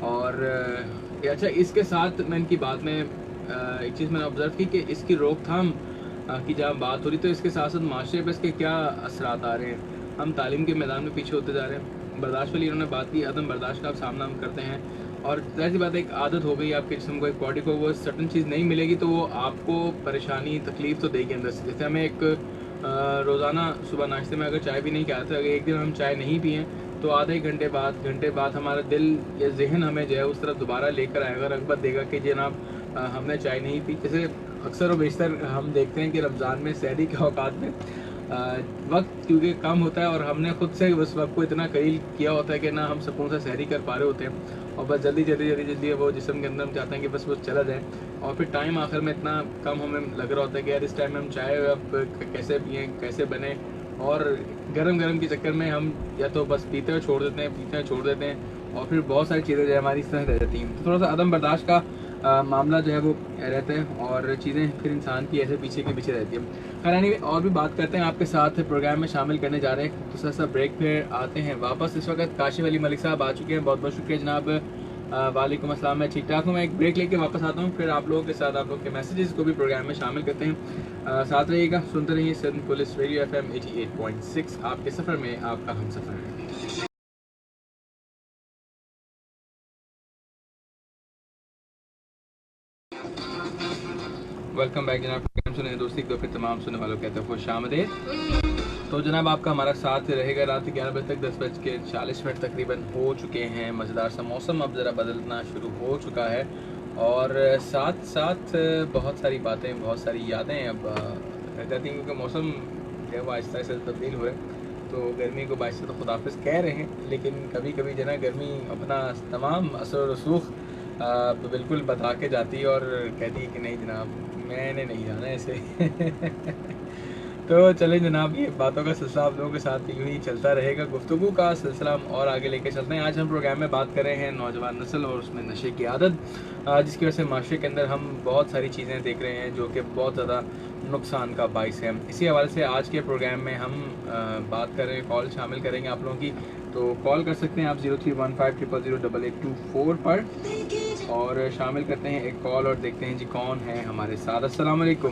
اور اچھا اس کے ساتھ میں ان کی بات میں ایک چیز میں نے آبزرو کی کہ اس کی روک تھام کی جب بات ہو رہی تو اس کے ساتھ ساتھ معاشرے پہ اس کے کیا اثرات آ رہے ہیں. ہم تعلیم کے میدان میں پیچھے ہوتے جا رہے ہیں. برداشت والی انہوں نے بات کی, عدم برداشت کا سامنا ہم کرتے ہیں, اور ظاہر سی بات ہے ایک عادت ہو گئی آپ کے جسم کو, ایک باڈی کو وہ سرٹن چیز نہیں ملے گی تو وہ آپ کو پریشانی تکلیف تو دے گی اندر سے. جیسے ہمیں ایک روزانہ صبح ناشتے میں اگر چائے بھی نہیں کھاتے, اگر ایک دن ہم چائے نہیں پئیں تو آدھے گھنٹے بعد ہمارا دل یا ذہن ہمیں جو ہے اس طرف دوبارہ لے کر آئے گا, رغبت دے گا کہ جناب ہم نے چائے نہیں پی. جیسے اکثر و بیشتر ہم دیکھتے ہیں کہ رمضان میں سحری کے اوقات میں وقت کیونکہ کم ہوتا ہے اور ہم نے خود سے اس وقت کو اتنا قلیل کیا ہوتا ہے کہ نہ ہم سکون سے سحری کر پا رہے ہوتے ہیں, اور بس جلدی وہ جسم کے اندر ہم چاہتے ہیں کہ بس وہ چلا جائے, اور پھر ٹائم آخر میں اتنا کم ہمیں لگ رہا ہوتا ہے کہ یار اس ٹائم میں ہم چائے اب کیسے پئیں, کیسے بنے, اور گرم کے چکر میں ہم یا تو بس پیتے ہوئے چھوڑ دیتے ہیں, اور پھر بہت ساری چیزیں جو ہے ہماری اس طرح رہ جاتی ہیں. تو تھوڑا سا عدم برداشت کا معاملہ جو ہے وہ رہتا ہے, اور چیزیں پھر انسان کی ایسے پیچھے رہتی ہیں. خیر اور بھی بات کرتے ہیں آپ کے ساتھ پروگرام میں شامل کرنے جا رہے ہیں, تو سا بریک پھر آتے ہیں واپس. اس وقت کاشف علی ملک صاحب آ چکے ہیں, بہت بہت شکریہ جناب. وعلیکم السلام, میں ٹھیک ٹھاک ہوں. میں ایک بریک لے کے واپس آتا ہوں, پھر آپ لوگوں کے ساتھ آپ لوگ کے میسیجز کو بھی پروگرام میں شامل کرتے ہیں. ساتھ رہیے گا, سنتے رہیے سندھ پولیس ریڈیو FM 88.6. آپ کے سفر میں آپ کا ہم سفر ہے. ویلکم بیک جناب. سنیں دوستی دو پھر تمام سننے والوں کہتے ہیں خوش آمدید. تو جناب آپ کا ہمارا ساتھ رہے گا رات 11 بجے تک. 10:40 تقریباً ہو چکے ہیں. مزیدار سا موسم اب ذرا بدلنا شروع ہو چکا ہے, اور ساتھ بہت ساری باتیں, بہت ساری یادیں اب رہ جاتی ہیں, کیونکہ موسم جو ہے وہ آہستہ آہستہ تبدیل ہو رہا ہے. تو گرمی کو باعث تو خداحافظ کہہ رہے ہیں, لیکن کبھی کبھی جو ہے نا گرمی اپنا تمام اثر و رسوخ بالکل بتا کے جاتی ہے اور کہتی ہے کہ نہیں جناب میں نے نہیں جانا ایسے. تو چلیں جناب, یہ باتوں کا سلسلہ آپ لوگوں کے ساتھ یوں ہی چلتا رہے گا. گفتگو کا سلسلہ ہم اور آگے لے کے چلتے ہیں. آج ہم پروگرام میں بات کر رہے ہیں نوجوان نسل اور اس میں نشے کی عادت, جس کی وجہ سے معاشرے کے اندر ہم بہت ساری چیزیں دیکھ رہے ہیں جو کہ بہت زیادہ نقصان کا باعث ہے. اسی حوالے سے آج کے پروگرام میں ہم بات کر رہے ہیں, کال شامل کریں گے آپ لوگوں کی. تو کال کر سکتے ہیں آپ 0315008824 پر, اور شامل کرتے ہیں ایک کال اور دیکھتے ہیں جی کون ہے ہمارے ساتھ. السلام علیکم.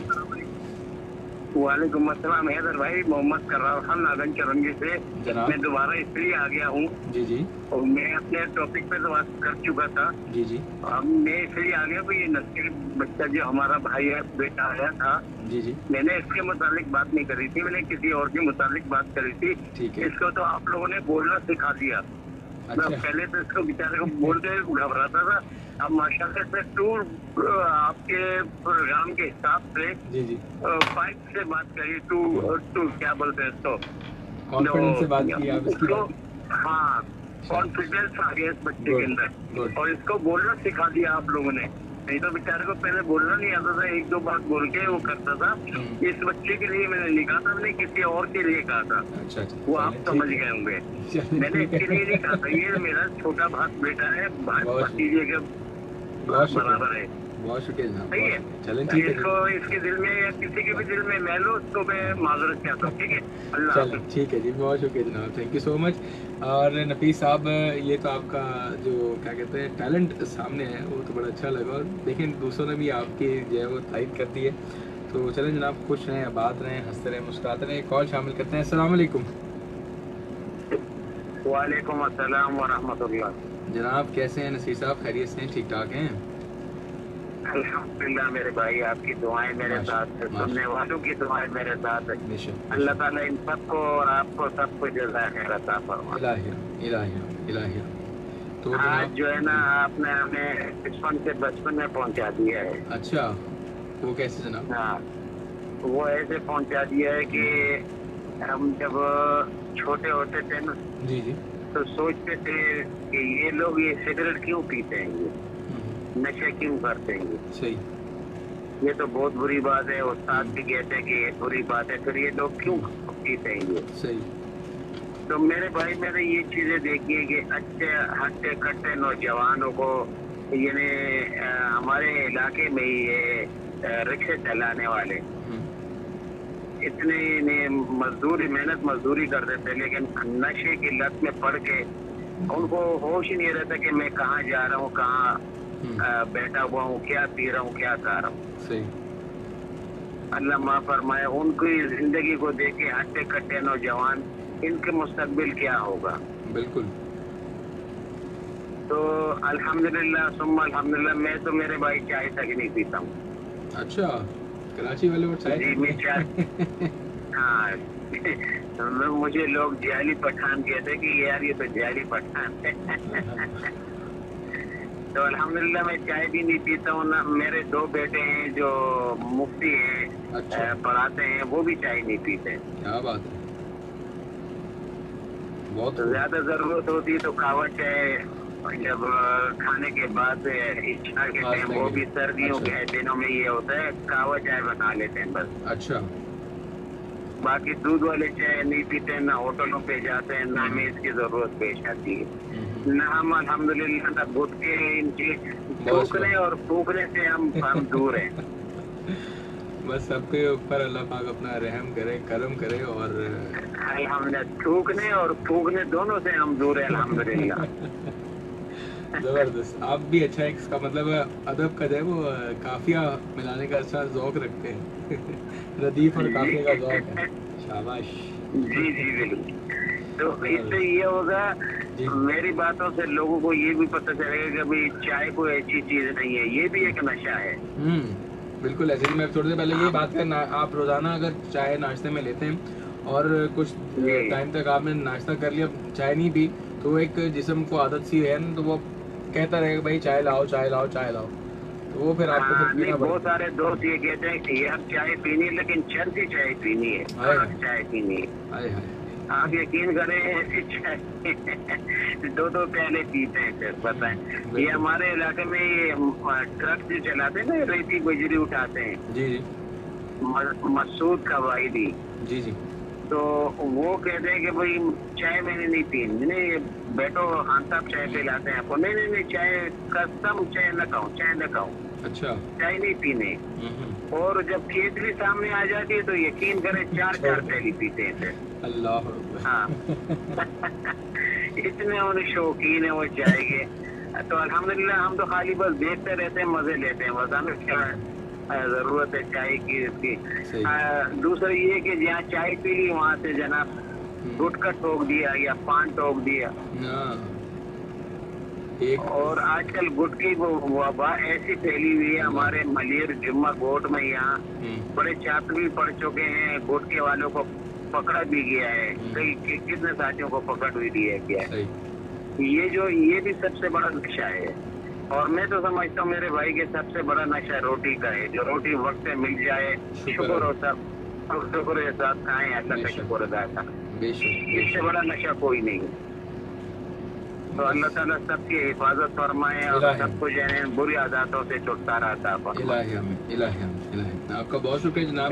وعلیکم السلام. حیدر بھائی, محمد کر رہا ہوں ناگن چرنگی سے. میں دوبارہ اس لیے آ گیا ہوں. جی اور میں اپنے ٹاپک پہ تو بات کر چکا تھا. جی میں اس لیے آ گیا کہ یہ نسلی بچہ جو ہمارا بھائی ہے, بیٹا آیا تھا, جی میں نے اس کے متعلق بات نہیں کری تھی, میں نے کسی اور کے متعلق بات کری تھی. اس کو تو آپ لوگوں نے بولنا سکھا دیا. پہلے تو اس کو بیچارے کو بولتے گھبراتا تھا. اب ماشاء اللہ سے ٹور آپ کے پروگرام کے حساب سے 5 سے بات کری, ٹو کیا بولتے ہیں اس کو, کانفیڈنس سے بات کی آپ اس کی. ہاں, کانفیڈینس آ گیا اس بچے کے اندر, اور اس کو بولنا سکھا دیا آپ لوگوں نے. نہیں تو بیچارے کو پہلے بولنا نہیں آتا تھا, 1-2 بات بول کے وہ کرتا تھا. اس بچے کے لیے میں نے نہیں کہا تھا, میں نے کسی اور کے لیے کہا تھا, وہ آپ سمجھ گئے ہوں گے. میں نے اس کے لیے نہیں کہا تھا, یہ میرا چھوٹا بیٹا ہے, بھتیجے کے برابر ہے. بہت شکریہ جناب. صحیح ہے, اس کو اس کے دل میں یا کسی کے بھی دل میں میں لو, اس کو میں معذرت چاہتا ہوں. ٹھیک ہے, اللہ حافظ. ٹھیک ہے جی, بہت شکریہ جناب, تھینک یو سو مچ. اور نفیس صاحب, یہ تو آپ کا جو کیا کہتے ہیں ٹیلنٹ سامنے ہے وہ تو بڑا اچھا لگا, اور دیکھیں دوسروں نے بھی آپ کی جو ہے وہ تائید کر دی ہے. تو چلیں جناب, خوش رہیں, آباد رہیں, ہنستے رہیں, مسکراتے رہیں. کال شامل کرتے ہیں. السلام علیکم. وعلیکم السلام ورحمۃ اللہ. جناب کیسے ہیں نصیر صاحب, خیریت سے ہیں, ٹھیک ٹھاک ہیں؟ الحمدللہ میرے بھائی, آپ کی دعائیں میرے ساتھ, سننے والوں کی دعائیں میرے ساتھ. اللہ تعالیٰ ان سب کو اور آپ کو سب کو جزائے خیر عطا فرمائے. الہیہ. تو آج جو ہے نا آپ نے ہمیں بچپن میں پہنچا دیا ہے. اچھا, وہ کیسے جناب؟ ہاں, وہ ایسے پہنچا دیا ہے کہ ہم جب چھوٹے ہوتے تھے نا, جی تو سوچتے تھے کہ یہ لوگ یہ سگریٹ کیوں پیتے ہیں, یہ نشے کیوں کرتے ہیں, صحیح, یہ تو بہت بری بات ہے. استاد بھی کہتے ہیں کہ یہ بری بات ہے, پھر یہ لوگ کیوں پیتے ہیں یہ. صحیح. تو میرے بھائی میں نے یہ چیزیں دیکھی ہیں کہ اچھے ہٹے کٹے نوجوانوں کو, یعنی ہمارے علاقے میں یہ رکشے چلانے والے, इतनी मजदूरी मेहनत मजदूरी करते थे, लेकिन नशे की लत में पड़ के उनको होश ही नहीं रहता कि मैं कहाँ जा रहा हूँ, कहाँ बैठा हुआ हूँ, क्या पी रहा हूँ, क्या खा रहा हूँ। सही। अल्लाह माफ फरमाए, उनकी जिंदगी को देख के हट्टे कट्टे नौजवान, इनके मुस्तकबिल क्या होगा। बिल्कुल। तो अल्हम्दुलिल्लाह सुम्मा अल्हम्दुलिल्लाह, मैं तो मेरे भाई चाय तक नहीं पीता हूँ। अच्छा, कराची वाले वो चाय? जी मैं चाय हाँ मुझे लोग जाली पठान कहते कि यार ये तो जाली पठान है। तो अल्हम्दुलिल्लाह मैं चाय भी नहीं पीता हूँ ना। मेरे 2 बेटे हैं जो मुफ्ती हैं, अच्छा। पढ़ाते हैं, वो भी चाय नहीं पीते। क्या बात है, बहुत ज्यादा जरूरत होती है तो कावा चाय, जब खाने के बाद इच्छा के टाइम, वो भी सर्दियों के दिनों में ये होता है, कावा चाय बना लेते हैं बस। अच्छा। बाकी दूध वाले चाय नहीं पीते, ना होटलों पे जाते हैं, ना हमें इसकी जरूरत पेश आती है। ना हम अल्हम्दुलिल्लाह ना गुटके इनकी थूकने और फूकने से हम दूर हैं। बस सबके ऊपर अल्लाह पाक अपना रहम करे, करम करे, और हमने थूकने और फूकने दोनों से हम दूर हैं अल्हम्दुलिल्लाह। जबरदस्त। आप भी अच्छा एक इसका मतलब अदब का जो है वो काफिया मिलाने का अच्छा ज़ौक रखते हैं। रदीफ और काफिया का ज़ौक है, शाबाश। जी जी बिल्कुल। तो इससे ये होगा, मेरी बातों से लोगों को ये भी पता चलेगा कि भाई चाय कोई ऐसी चीज नहीं है, ये भी एक नशा है। बिल्कुल। ऐसे ही मैं थोड़ी देर पहले ये बात करना, आप रोजाना अगर चाय नाश्ते में लेते हैं और कुछ टाइम तक आपने नाश्ता कर लिया, चाय नहीं पी, तो एक जिस्म को आदत सी है ना, तो वो कहता रहेगा भाई चाय लाओ चाय लाओ चाय लाओ, तो वो फिर आपको नहीं, बहुत सारे दोस्त ये कहते हैं कि यार चाय पीनी है, लेकिन चलती चाय पीनी है, चाय पीनी है। आप यकीन करें ऐसी चाय 2-2 प्याले पीते हैं फिर, पता है। ये हमारे इलाके में ये ट्रक जो चलाते हैं ना, रेती बजरी उठाते हैं, जी मसूद कवायदी जी जी, तो वो कहते हैं कि भाई चाय मैंने नहीं पीनी, नहीं बैठो हाँ साहब चाय पिलाते हैं आपको, नहीं नहीं नहीं चाय कसम चाय न खाऊं, चाय न खाऊं, अच्छा चाय नहीं पीने। और जब केतली सामने आ जाती है तो यकीन करें 4-4 प्याली पीते हैं फिर। अल्लाह। हाँ इतने उन्हें शौकीन है वो चाय के। तो अल्हम्दुलिल्लाह हम तो खाली बस देखते रहते हैं, मजे लेते हैं, बस हमें क्या जरूरत है चाय की इसकी। दूसरा ये कि जहाँ चाय पी ली वहाँ से जनाब गुटखा ठोक दिया या पान ठोक दिया। और आजकल गुटखे को वबा ऐसी फैली हुई है, हमारे मलिर जुम्मा कोर्ट में यहाँ बड़े छात्र भी पड़ चुके हैं, गुटखे वालों को पकड़ा भी गया है, कई कितने साथियों को पकड़ भी दिया गया है। ये भी सबसे बड़ा नशा है। और मैं तो समझता हूँ मेरे भाई के सबसे बड़ा नशा रोटी का है, जो रोटी वक्त पे मिल जाए, शुक्र हो सब शुक्र के साथ खाएं, अल्लाह का शुक्र अदा करें, इससे बड़ा नशा कोई नहीं है। तो अल्लाह ताला सबकी हिफाजत फरमाए और सबको जो है बुरी आदतों से छुटकारा अता फरमाए। आपका बहुत शुक्रिया जनाब।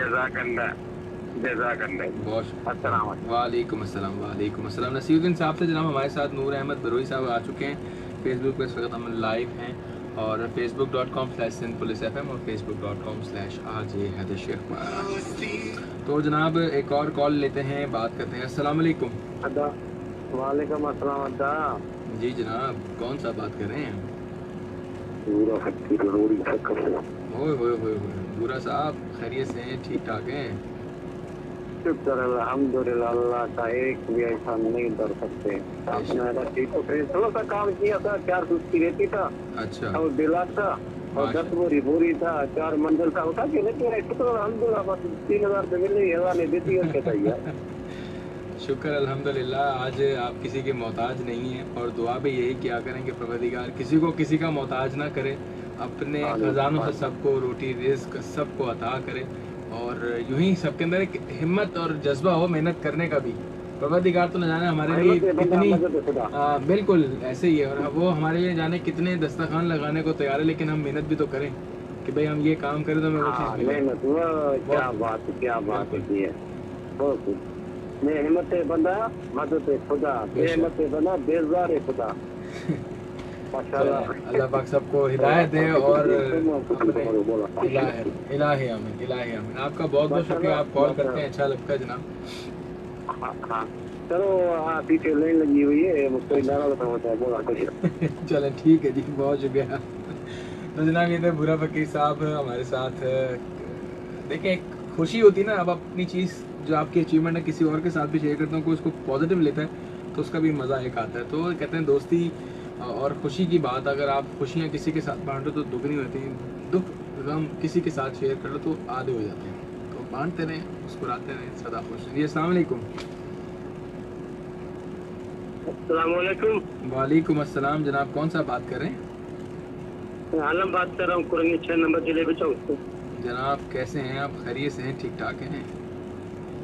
वालेकुम अस्सलाम। वालेकुम अस्सलाम। नसीरुद्दीन साहब से जनाब हमारे साथ नूर अहमद बरोई साहब आ चुके हैं। फेसबुक पे इस वक्त हम लाइव हैं और facebook.com/sinpoliceFM और facebook.com/RJ तो जनाब एक और कॉल लेते हैं, बात करते हैं। अस्सलाम वालेकुम। वालेकुम अस्सलाम। जी जनाब, कौन सा बात कर रहे हैं? बुरा साहब, खैरियत से हैं, ठीक ठाक हैं? शुक्र अल्हम्दुलिल्लाह, अल्लाह का एक भी ऐसा नहीं कर सकते। थोड़ा सा काम किया था, 4 सुस्ती रहती था, अच्छा, और दिला था और 10 बोरी बोरी था, 4 मंजिल था, होता कि नहीं शुक्र अल्हम्दुलिल्लाह, बस 3000 रुपये मिल रही है, देती है कहता है। शुक्र अल्हम्दुलिल्लाह, आज आप किसी के मोहताज नहीं हैं और दुआ भी यही किया करें कि परवरदिगार किसी को किसी का मोहताज ना करे, अपने खजानों से सबको रोटी रिज़्क सबको अता करे और यूं ही सबके अंदर एक हिम्मत और जज्बा हो मेहनत करने का भी। परवरदिगार तो न जाने हमारे लिए कितनी, बिल्कुल ऐसे ही है, और वो हमारे लिए जाने कितने दस्तरखान लगाने को तैयार है, लेकिन हम मेहनत भी तो करें कि भाई हम ये काम करें तो हमें वो चीज़ मिले। क्या बात है। मैं हिम्मत बंदा मदद खुदा, हिम्मत बंदा बेजार खुदा। अल्लाह पाक सबको हिदायत दे और इलाही आमीन इलाही आमीन। आपका बहुत बहुत शुक्रिया, आप कॉल करते हैं, अच्छा लगता है जनाब। चलो पीछे लाइन लगी हुई है, मुझको इलाका का होता है, बोला चलें ठीक है जी, बहुत शुक्रिया। तो जनाब ये थे बुरा फकीर साहब हमारे साथ। देखिए एक खुशी होती है ना, अब अपनी चीज़ जो आपकी अचीवमेंट है किसी और के साथ भी शेयर करता हूँ, कोई उसको पॉजिटिव लेता है तो उसका भी मज़ा एक आता है। तो कहते हैं दोस्ती और खुशी की बात, अगर आप खुशियाँ किसी के साथ बांटो तो दुगनी होती हैं, दुख गम किसी के साथ शेयर कर लो तो आधे हो जाते हैं। तो बांटते रहें, मुस्कुराते रहें, सदा खुश रहें। अस्सलाम वालेकुम। वालेकुम अस्सलाम जनाब, कौन सा बात कर रहे हैं? आलम बात कर रहा हूँ, कुरंगी 6 नंबर जिले में चौक से। जनाब कैसे हैं आप? खैरियत से हैं? ठीक ठाक हैं?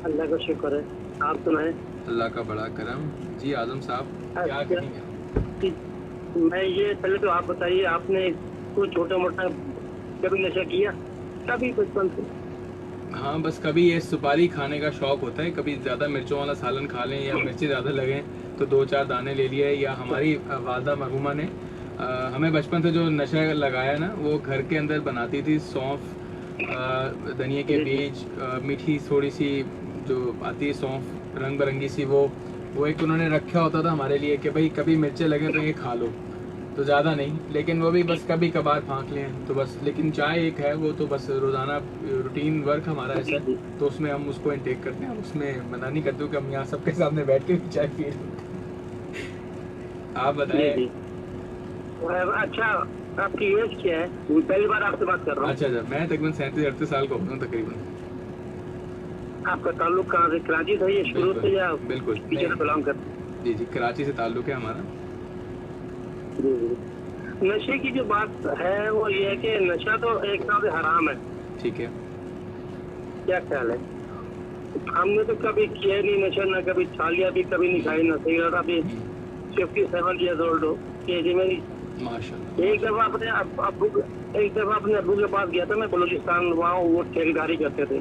अल्लाह का शुक्र है, आप सुनाएं? अल्लाह का बड़ा करम। जी आजम साहब क्या करेंगे? मैं ये पहले तो आप बताइए, आपने कोई छोटा मोटा कभी नशा किया? कभी बचपन से? हाँ बस कभी ये सुपारी खाने का शौक होता है, कभी ज़्यादा मिर्चों वाला सालन खा लें या मिर्ची ज़्यादा लगें तो 2-4 दाने ले लिए। या हमारी वादा मरहुमा ने हमें बचपन से जो नशा लगाया ना, वो घर के अंदर बनाती थी। सौंफ, धनिया के बीज, मीठी थोड़ी सी जो आती है सौंफ रंग बिरंगी सी, वो एक उन्होंने रखा होता था हमारे लिए कि भाई कभी मिर्चें लगें तो ये खा लो। तो ज़्यादा नहीं, लेकिन वो भी बस कभी कभार फाँक लें तो बस। लेकिन चाय एक है, वो तो बस रोज़ाना रूटीन वर्क हमारा ऐसा है, तो उसमें हम उसको इनटेक करते हैं। उसमें मना नहीं करते कि हम यहाँ सबके सामने बैठ के भी चाय पी रहे हैं। आप बताएं। अच्छा आपकी एज क्या है? पहली बार आपसे बात कर रहा हूँ। अच्छा, मैं तकरीबन 37-38 साल का होता हूँ तकरीबन। आपका ताल्लुक कहाँ से? कराची से या शुरू से या बिल्कुल पीछे से बिलोंग करते? जी कराची से ताल्लुक है हमारा। नशे की जो बात है वो ये है कि नशा तो एक तरह से हराम है। ठीक है, क्या ख्याल है? हमने तो कभी किया नहीं नशा, ना कभी छालिया भी कभी नहीं खाई, ना सिगरेट। अभी 57 ईयर्स ओल्ड हो एज मेरी। माशाल्लाह। एक दफा अपने अब्बू के पास गया था मैं बलूचिस्तान, वहाँ वो ठेकेदारी करते थे।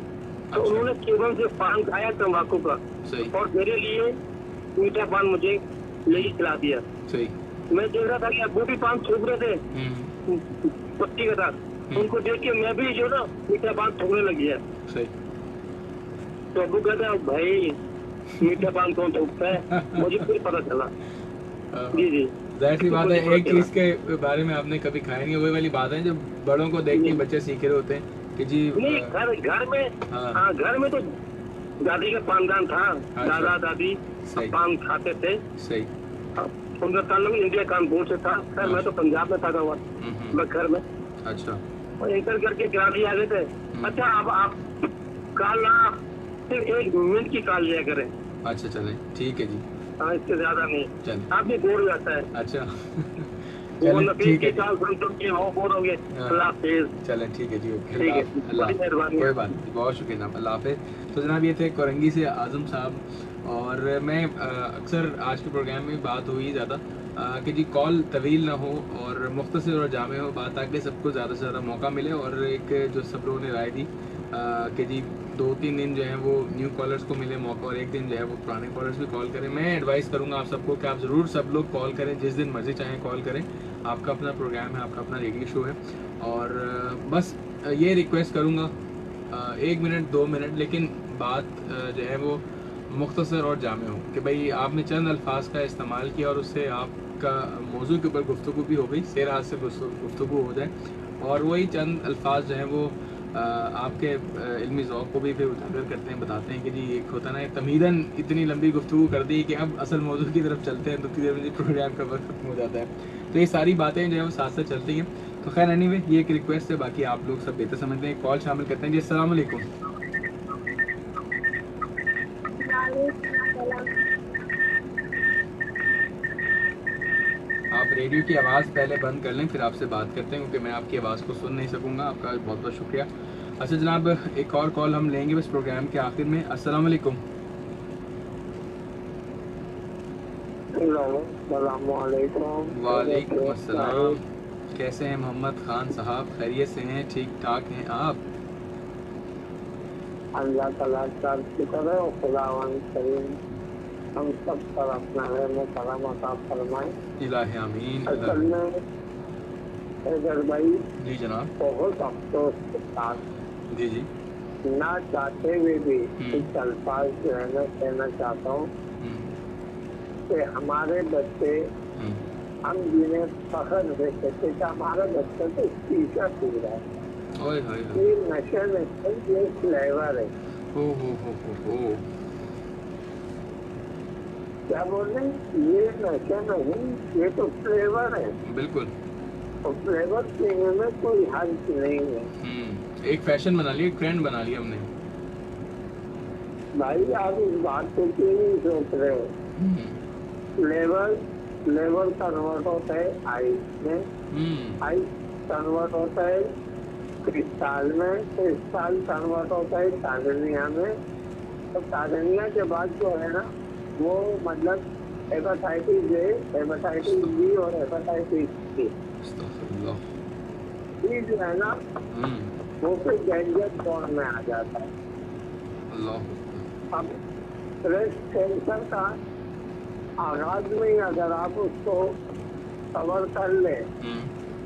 तो उन्होंने केवल से पान खाया तम्बाकू का, और मेरे लिए मीठा पान मुझे ले खिला दिया। सही। मैं देख रहा था कि अब्बू भी पान थूक रहे थे पत्ती के साथ, उनको देख के मैं भी जो ना मीठा पान थूकने लग गया। सही। तो अब्बू कहते हैं भाई मीठा पान कौन थूकता है? मुझे फिर पता चला। जी जी, जाहिर सी बात है, एक चीज के बारे में आपने कभी खाया नहीं, वही वाली बात है जब बड़ों को देख के बच्चे सीख रहे होते हैं कि जी नहीं। घर में हाँ घर में तो दादी का पानदान था, दादा दादी पान खाते थे। सही। उनका ताल्लुक इंडिया कानपुर से था। खैर मैं तो पंजाब में था हुआ मैं घर में। अच्छा। और इंटर करके कराची आ गए थे। अच्छा अब आप कॉल ना सिर्फ 1 मिनट की कॉल लिया करें। अच्छा चले ठीक है जी। हाँ इससे ज्यादा नहीं। चल आपने बोर हो जाता है। अच्छा ठीक है, बोर हो गए। चले ठीक है जी, ओके, ठीक है, कोई बात नहीं, बहुत शुक्रिया जनाब, अल्लाह हाफिज़। तो जनाब ये थे कोरंगी से आज़म साहब। और मैं अक्सर आज के प्रोग्राम में बात हुई ज़्यादा कि जी कॉल तवील ना हो और मुख्तसर और जामे हो बात, ताकि सबको ज़्यादा से ज़्यादा मौका मिले। और एक जो सब लोगों ने राय दी कि जी 2-3 दिन जो है वो न्यू कॉलर्स को मिले मौका, और एक दिन जो है वो पुराने कॉलर्स भी कॉल करें। मैं एडवाइस करूँगा आप सबको कि आप ज़रूर सब लोग कॉल करें, जिस दिन मर्ज़ी चाहें कॉल करें। आपका अपना प्रोग्राम है, आपका अपना रेडियो शो है। और बस ये रिक्वेस्ट करूँगा 1 मिनट 2 मिनट, लेकिन बात जो है वो मुख्तसर और जामे हो कि भाई आपने चंद अल्फाज का इस्तेमाल किया और उससे आपका मौजू के ऊपर गुफ्तगू भी हो गई, सेर हाथ से गुफ्तगू हो जाए, और वही चंद अल्फाज जो हैं वो आपके इल्मी ज़ौक़ को भी फिर उजागर करते हैं, बताते हैं कि जी एक होता ना तमीदन इतनी लंबी गुफ्तगू कर दी कि अब असल मौजू की तरफ चलते हैं, तो किसी देर प्रोग्राम का वक्त खत्म हो जाता है। तो ये सारी बातें जो है वो साथ साथ चलती हैं। तो खैर एनीवे ये एक रिक्वेस्ट है, बाकी आप लोग सब बेहतर समझते हैं। कॉल शामिल करते हैं जी। अस्सलाम वालेकुम। आप रेडियो की आवाज़ पहले बंद कर लें, फिर आपसे बात करते हैं, क्योंकि मैं आपकी आवाज़ को सुन नहीं सकूँगा। आपका बहुत बहुत शुक्रिया। अच्छा जनाब एक और कॉल हम लेंगे बस प्रोग्राम के आखिर में। अस्सलाम वालेकुम। वालेकुम अस्सलाम। कैसे हैं मोहम्मद खान साहब? खैरियत से हैं? ठीक ठाक हैं आप? अल्लाह ताला का शुक्र है और खुदावन करीम ہم سب پر اپنا کرم عطا فرمائے. الہ آمین. اصل میں حیدر بھائی جی جناب. بہت افسوس کے ساتھ جی جی. نہ چاہتے ہوئے بھی کچھ الفاظ جو ہے میں کہنا چاہتا ہوں کہ ہمارے بچے ہم جنہیں فخر دیتے تھے کہ ہمارا بچہ تو شیشہ پی رہا ہے. یہ نشہ نہیں، یہ فلیور ہے. کیا بول رہے ہیں؟ یہ نشہ نہیں، یہ تو فلیور ہے. بالکل. اور فلیور پینے میں کوئی حرج نہیں ہے. ایک فیشن بنا لیا، ایک ٹرینڈ بنا لیا ہم نے. بھائی آپ اس بات کو کیوں نہیں سوچ رہے ہو؟ فلیور کنورٹ ہوتا ہے آئس میں، آئس کنورٹ ہوتا ہے کرسٹال میں، کرسٹال کنورٹ ہوتا ہے تانزانیہ میں، اور تانزانیہ کے بعد جو ہے نا وہ مطلب ہیپاٹائٹس اے، ہیپاٹائٹس بی اور ہیپاٹائٹس سی، یہ جو ہے نا وہ پھر ڈینجر فارم میں آ جاتا ہے. اب بریسٹ کینسر کا آغاز میں ہی اگر آپ اس کو کور کر لیں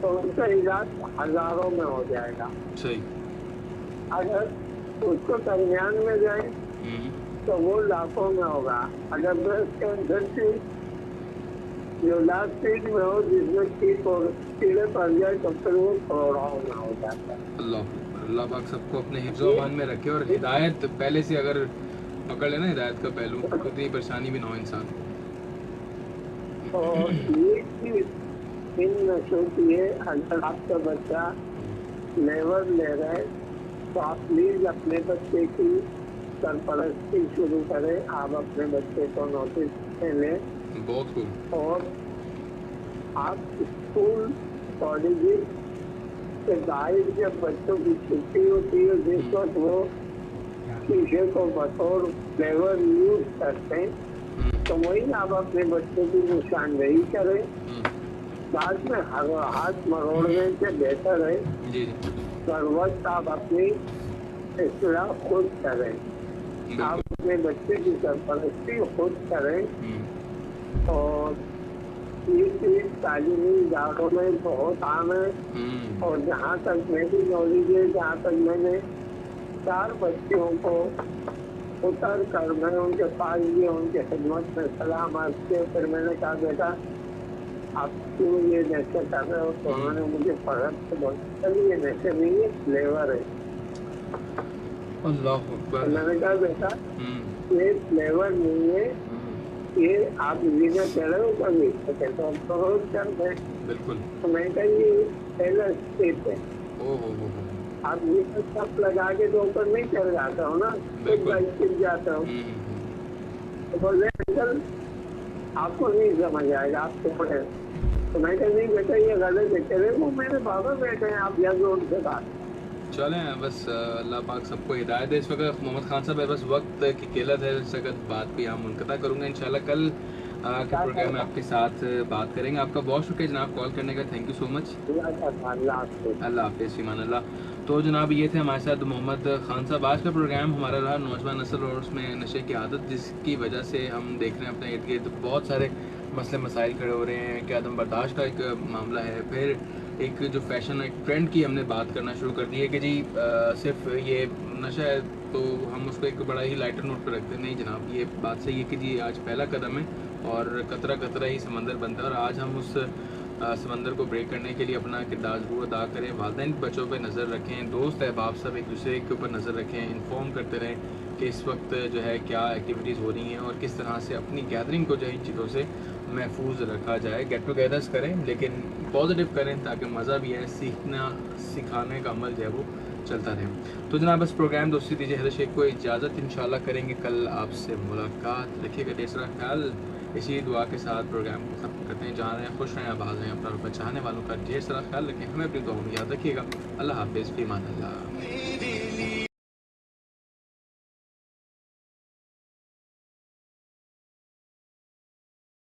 تو ان کا علاج ہزاروں میں ہو جائے گا. اگر اس کو درمیان میں جائیں تو وہ لاکھوں میں ہوگا. اگر بریسٹ کینسر کی جو لاسٹ اسٹیج میں ہو جس میں کیڑے پڑ جائے تو پھر وہ کروڑوں میں ہو جاتا ہے. اللہ پاک سب کو اپنے حفظ و امان میں رکھے، اور ہدایت پہلے سے اگر پکڑ لینا ہدایت کا پہلو تو اتنی پریشانی بھی نہ ہو انسان. اور یہ چیز ان نشوں کی ہے. اگر آپ کا بچہ لیور لے رہا ہے تو آپ پلیز اپنے بچے کی سرپرستی شروع کریں. آپ اپنے بچے کو نوٹس لیں. بہت خوب. اور آپ اسکول کالجز کے باہر جب بچوں کی چھٹی ہوتی ہے جس وقت وہ شیشے کو بطور فلیور یوز کرتے ہیں تو وہی آپ اپنے بچوں کی نشاندہی کریں. بعد میں ہاتھ مروڑنے سے بہتر ہے ہر وقت آپ اپنی اصلاح خود کریں. آپ اپنے بچے کی سرپرستی خود کریں. اور یہ چیز تعلیمی اداروں میں بہت عام ہے. اور جہاں تک میری نالج ہے، جہاں تک میں نے 4 بچیوں کو اتر کر میں ان کے پاس بھی ان کی خدمت میں سلام عرض کیا. پھر میں نے کہا بیٹا آپ کیوں یہ نشے کر رہے ہو؟ تو انہوں نے مجھے فخر سے بولا یہ نشے نہیں ہے، فلیور ہے. اللہ اکبر. میں نے کہا بیٹا یہ فلیور نہیں ہے، یہ آپ جینا کہہ رہے ہو کبھی تو کہتے ہم تو روز کرتے ہیں. بالکل. تو میں نے کہا یہ پہلا اسٹیپ ہے. آپ یہ سب لگا کے تو اوپر نہیں چڑھ جاتا ہوں نا، خود بائک گر جاتا ہوں. تو بولے انکل آپ کو نہیں سمجھ آئے گا، آپ چھوڑے. تو میں کہا نہیں بیٹا یہ غلط ہے. چلے وہ میرے بابا بیٹھے ہیں، آپ جا کے ان سے بات چلیں. بس اللہ پاک سب کو ہدایت ہے. اس وقت محمد خان صاحب بس وقت کی قلت ہے، اس وقت بات بھی ہم منقطع کروں گا. انشاءاللہ کل کے پروگرام میں آپ کے ساتھ بات کریں گے. آپ کا بہت شکریہ جناب کال کرنے کا. تھینک یو سو مچ. اللہ حافظ. ایمان اللہ. تو جناب یہ تھے ہمارے ساتھ محمد خان صاحب. آج کا پروگرام ہمارا رہا نوجوان نسل اور اس میں نشے کی عادت، جس کی وجہ سے ہم دیکھ رہے ہیں اپنے ارد گرد بہت سارے مسئلے مسائل کھڑے ہو رہے ہیں کہ عدم برداشت کا ایک معاملہ ہے. پھر ایک جو فیشن ایک ٹرینڈ کی ہم نے بات کرنا شروع کر دی ہے کہ جی صرف یہ نشہ ہے تو ہم اس کو ایک بڑا ہی لائٹر نوٹ پہ رکھتے ہیں. نہیں جناب، یہ بات صحیح ہے کہ جی آج پہلا قدم ہے اور قطرہ قطرہ ہی سمندر بنتا ہے. اور آج ہم اس سمندر کو بریک کرنے کے لیے اپنا کردار ضرور ادا کریں. والدین بچوں پہ نظر رکھیں، دوست احباب سب ایک دوسرے کے اوپر نظر رکھیں، انفارم کرتے رہیں کہ اس وقت جو ہے کیا ایکٹیویٹیز ہو رہی ہیں اور کس طرح سے اپنی گیدرنگ کو جو ہے ان چیزوں سے محفوظ رکھا جائے. گیٹ ٹوگیدرس کریں لیکن پازیٹیو کریں تاکہ مزہ بھی ہے، سیکھنا سکھانے کا عمل جو ہے وہ چلتا رہے. تو جناب بس پروگرام دوستی دیجیے حیدر شیخ کو اجازت. انشاءاللہ کریں گے کل آپ سے ملاقات. رکھیے گا ڈھیر سارا خیال. اسی دعا کے ساتھ پروگرام کو ختم کرتے ہیں. جہاں رہیں خوش رہیں، آباد رہیں. اپنا چاہنے والوں کا ڈھیر سارا خیال رکھیں. ہمیں اپنی دعاؤں میں یاد رکھیے گا. اللہ حافظ. فی امان اللہ.